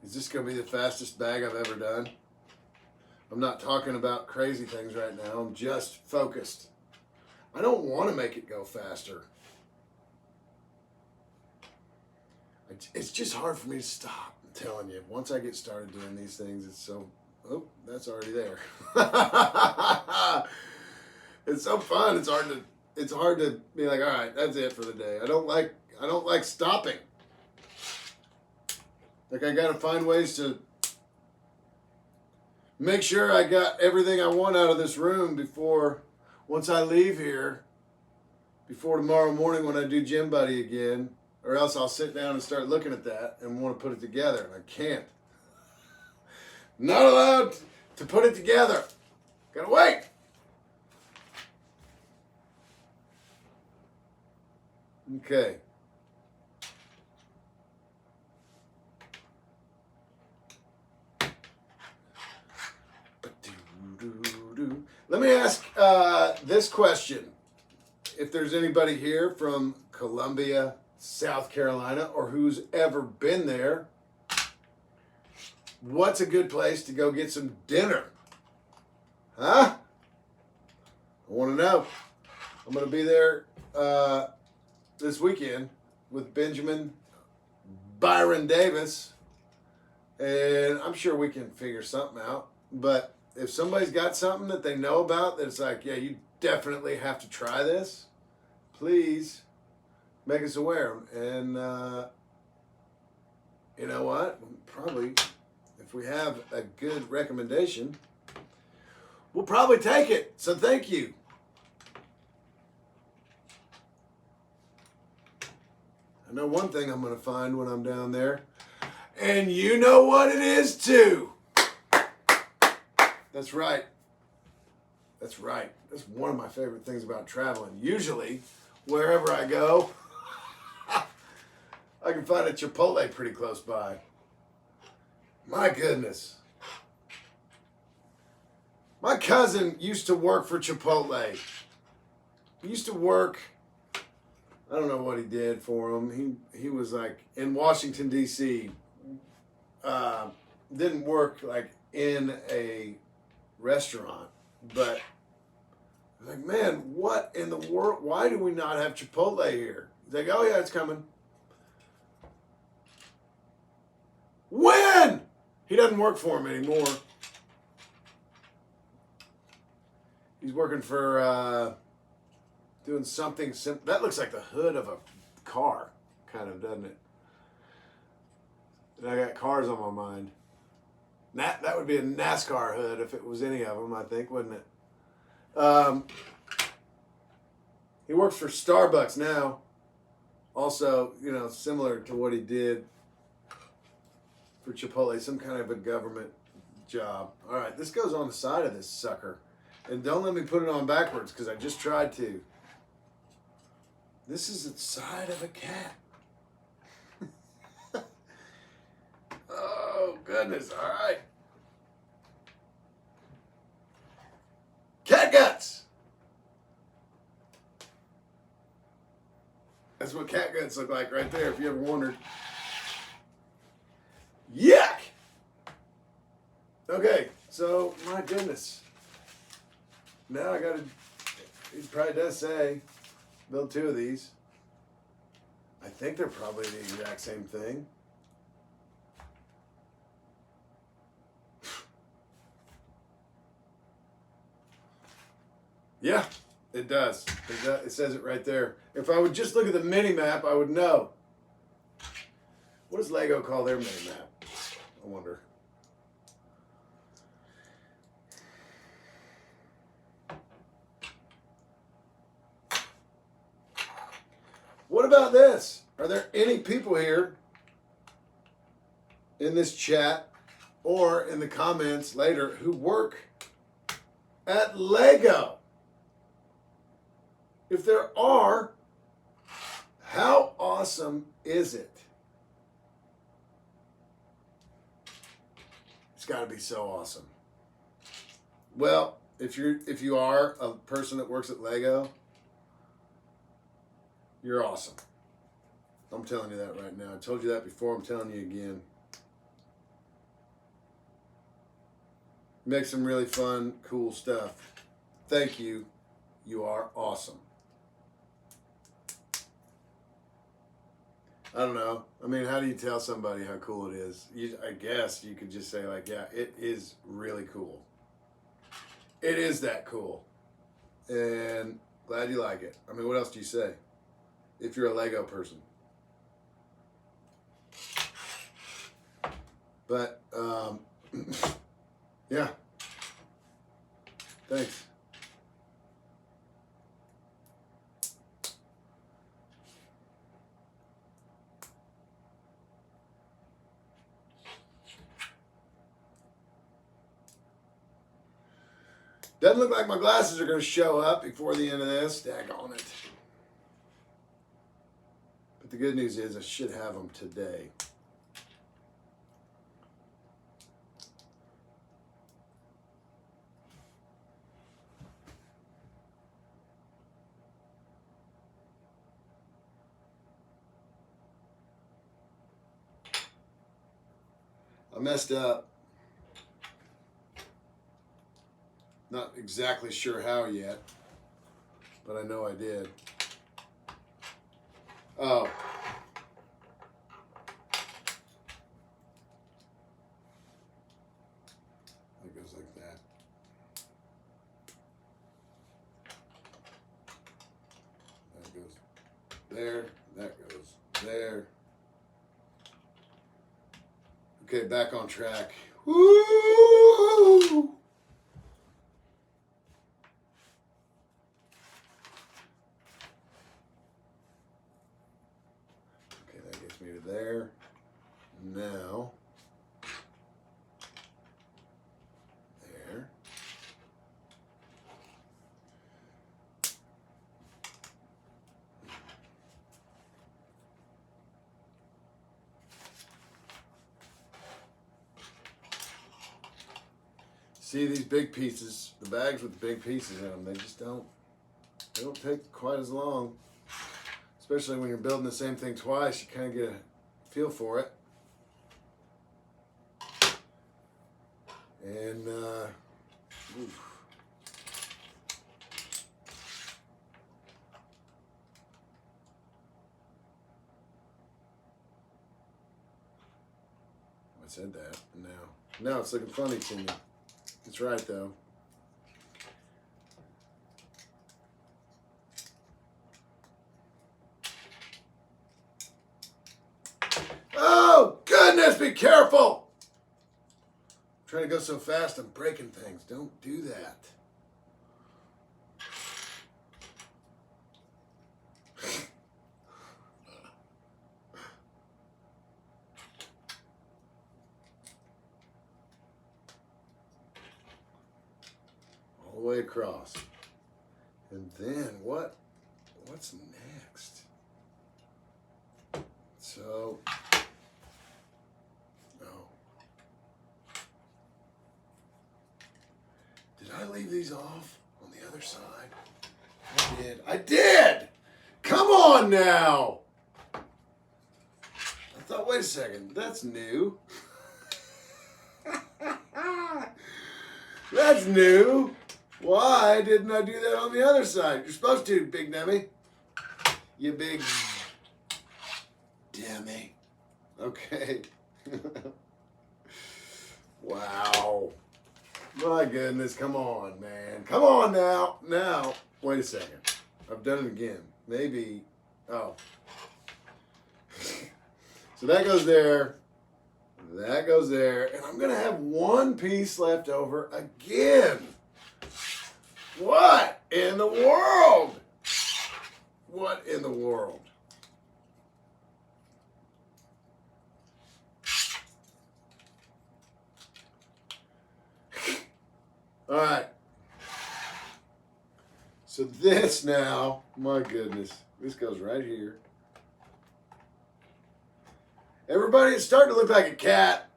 Is this going to be the fastest bag I've ever done? I'm not talking about crazy things right now. I'm just focused. I don't want to make it go faster. It's just hard for me to stop. I'm telling you. Once I get started doing these things, it's so... Oh, that's already there. It's so fun. It's hard to be like, all right, that's it for the day. I don't like stopping. Like I gotta find ways to make sure I got everything I want out of this room once I leave here, before tomorrow morning when I do Gym Buddy again, or else I'll sit down and start looking at that and want to put it together, and I can't. Not allowed to put it together. Gotta wait. Okay. Let me ask this question. If there's anybody here from Columbia, South Carolina, or who's ever been there, what's a good place to go get some dinner? Huh? I want to know. I'm going to be there this weekend with Benjamin Byron Davis, and I'm sure we can figure something out. But if somebody's got something that they know about that's like, yeah, you definitely have to try this, please make us aware. And you know what? Probably, if we have a good recommendation, we'll probably take it. So thank you. I know one thing I'm going to find when I'm down there, and you know what it is too. That's right. That's right. That's one of my favorite things about traveling. Usually, wherever I go, I can find a Chipotle pretty close by. My goodness. My cousin used to work for Chipotle. He used to work, I don't know what he did for him. He was like in Washington, D.C. Didn't work like in a restaurant, but like, man, what in the world? Why do we not have Chipotle here? He's like, oh yeah, it's coming. When? He doesn't work for him anymore. He's working for doing something that looks like the hood of a car, kind of, doesn't it? And I got cars on my mind. That would be a NASCAR hood if it was any of them, I think, wouldn't it? He works for Starbucks now. Also, you know, similar to what he did for Chipotle, some kind of a government job. All right, this goes on the side of this sucker. And don't let me put it on backwards, because I just tried to. This is the side of a cat. Oh, goodness. All right. Cat guts. That's what cat guts look like right there, if you ever wondered. Yuck! Okay, so, my goodness. Now I gotta, it probably does say, build 2 of these. I think they're probably the exact same thing. Yeah, it does. It says it right there. If I would just look at the mini map, I would know. What does Lego call their mini map? I wonder. What about this? Are there any people here in this chat or in the comments later who work at Lego? If there are, how awesome is it? It's got to be so awesome. Well, if you are a person that works at Lego, you're awesome. I'm telling you that right now. I told you that before. I'm telling you again. Make some really fun, cool stuff. Thank you. You are awesome. I don't know. I mean, how do you tell somebody how cool it is? I guess you could just say, like, yeah, it is really cool. It is that cool. And glad you like it. I mean, what else do you say? If you're a Lego person. But, yeah. Thanks. Doesn't look like my glasses are going to show up before the end of this. Daggone it. But the good news is I should have them today. I messed up. Not exactly sure how yet, but I know I did. Oh. It goes like that. That goes there. That goes there. Okay, back on track. Woo! Me to there. Now, there. See these big pieces, the bags with the big pieces in them, they don't take quite as long. Especially when you're building the same thing twice, you kind of get a feel for it. And, oof. I said that, and now it's looking funny to me. It's right, though. Oh, goodness, be careful! I'm trying to go so fast, I'm breaking things. Don't do that. All the way across. And then what's next? So, did I leave these off on the other side? I did! Come on now! I thought, wait a second, that's new. That's new. Why didn't I do that on the other side? You're supposed to, Big Demi. You big Demi. Okay. Wow. My goodness, come on, man. Come on now. Now, wait a second. I've done it again. Maybe, oh. So that goes there. That goes there. And I'm going to have one piece left over again. What in the world? What in the world? All right. So this now, my goodness, this goes right here. Everybody, it's starting to look like a cat.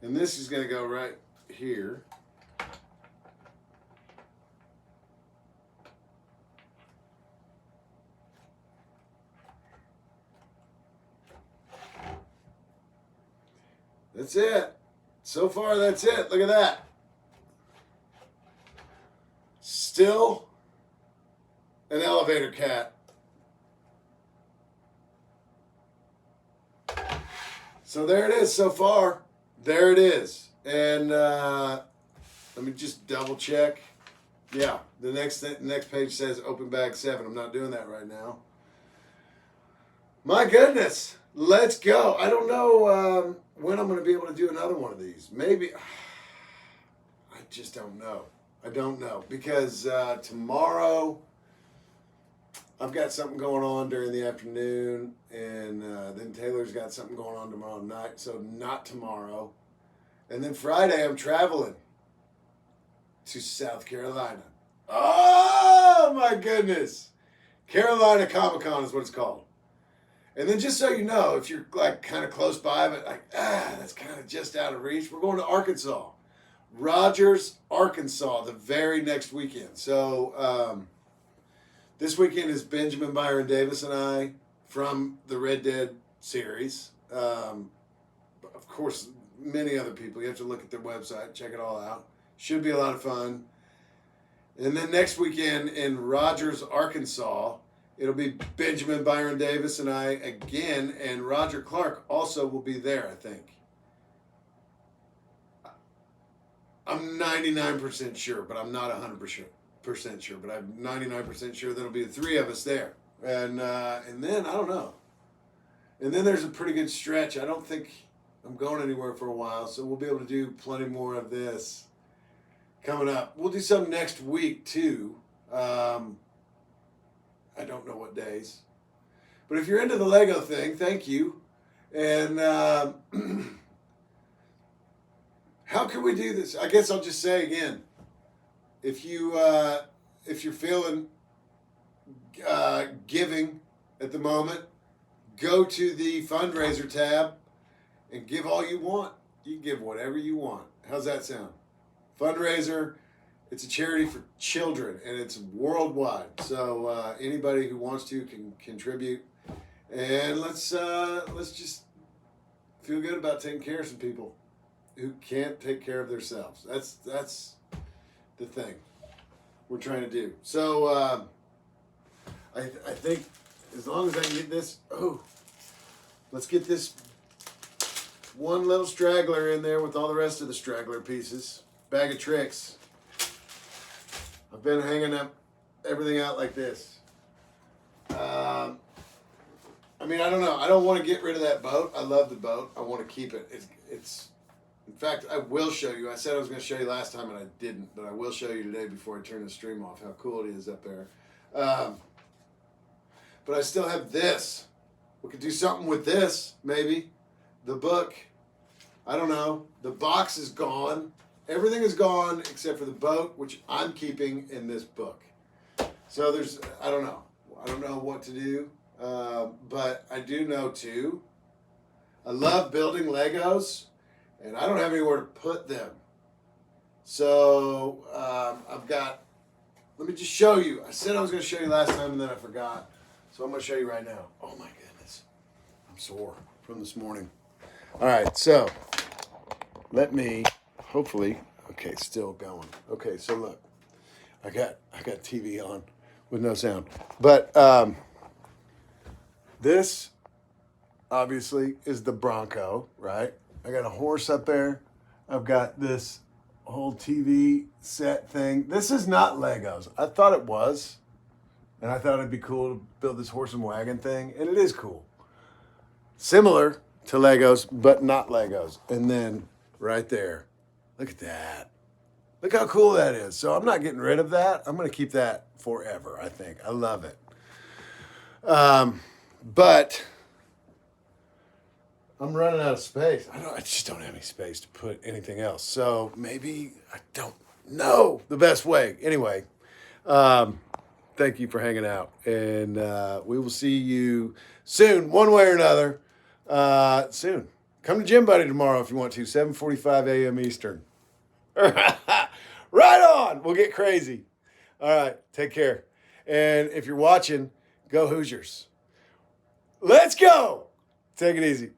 And this is going to go right here. That's it. So far, that's it. Look at that. Still an elevator cat. So there it is so far. There it is. And let me just double check. Yeah, the next page says open bag 7. I'm not doing that right now. My goodness, let's go. I don't know when I'm going to be able to do another one of these. Maybe. I just don't know. I don't know because tomorrow I've got something going on during the afternoon, and then Taylor's got something going on tomorrow night, so not tomorrow. And then Friday I'm traveling to South Carolina. Oh my goodness. Carolina Comic-Con is what it's called. And then just so you know, if you're like kind of close by, but like, that's kind of just out of reach, we're going to Arkansas. Rogers, Arkansas, the very next weekend. So this weekend is Benjamin Byron Davis and I from the Red Dead series. Of course, many other people. You have to look at their website, check it all out. Should be a lot of fun. And then next weekend in Rogers, Arkansas, it'll be Benjamin Byron Davis and I again, and Roger Clark also will be there, I think. I'm 99% sure, but I'm not 100% sure. But I'm 99% sure there'll be the three of us there. And then, I don't know. And then there's a pretty good stretch. I don't think I'm going anywhere for a while, so we'll be able to do plenty more of this coming up. We'll do some next week, too. I don't know what days. But if you're into the Lego thing, thank you. And how can we do this? I guess I'll just say again, if you're feeling giving at the moment, go to the fundraiser tab and give all you want. You can give whatever you want. How's that sound? Fundraiser. It's a charity for children, and it's worldwide. So anybody who wants to can contribute, and let's just feel good about taking care of some people who can't take care of themselves. That's the thing we're trying to do. So I think as long as I can get this, let's get this one little straggler in there with all the rest of the straggler pieces. Bag of tricks. I've been hanging up everything out like this. I mean, I don't know. I don't want to get rid of that boat. I love the boat. I want to keep it. It's in fact, I will show you. I said I was going to show you last time, and I didn't. But I will show you today before I turn the stream off how cool it is up there. But I still have this. We could do something with this, maybe. The book. I don't know. The box is gone. Everything is gone except for the boat, which I'm keeping in this book. So I don't know. I don't know what to do. But I do know, too, I love building Legos, and I don't have anywhere to put them. So let me just show you. I said I was going to show you last time, and then I forgot. So I'm going to show you right now. Oh, my goodness. I'm sore from this morning. All right, so let me, hopefully, okay, still going. Okay, so look, I got TV on with no sound. But this, obviously, is the Bronco, right? I got a horse up there. I've got this whole TV set thing. This is not Legos. I thought it was. And I thought it'd be cool to build this horse and wagon thing. And it is cool. Similar to Legos, but not Legos. And then right there, look at that. Look how cool that is. So I'm not getting rid of that. I'm going to keep that forever, I think. I love it. But I'm running out of space. I just don't have any space to put anything else. So maybe I don't know the best way. Anyway, thank you for hanging out. And we will see you soon, one way or another. Soon. Come to Gym Buddy tomorrow if you want to. 7:45 a.m. Eastern. Right on. We'll get crazy. All right. Take care. And if you're watching, go Hoosiers. Let's go. Take it easy.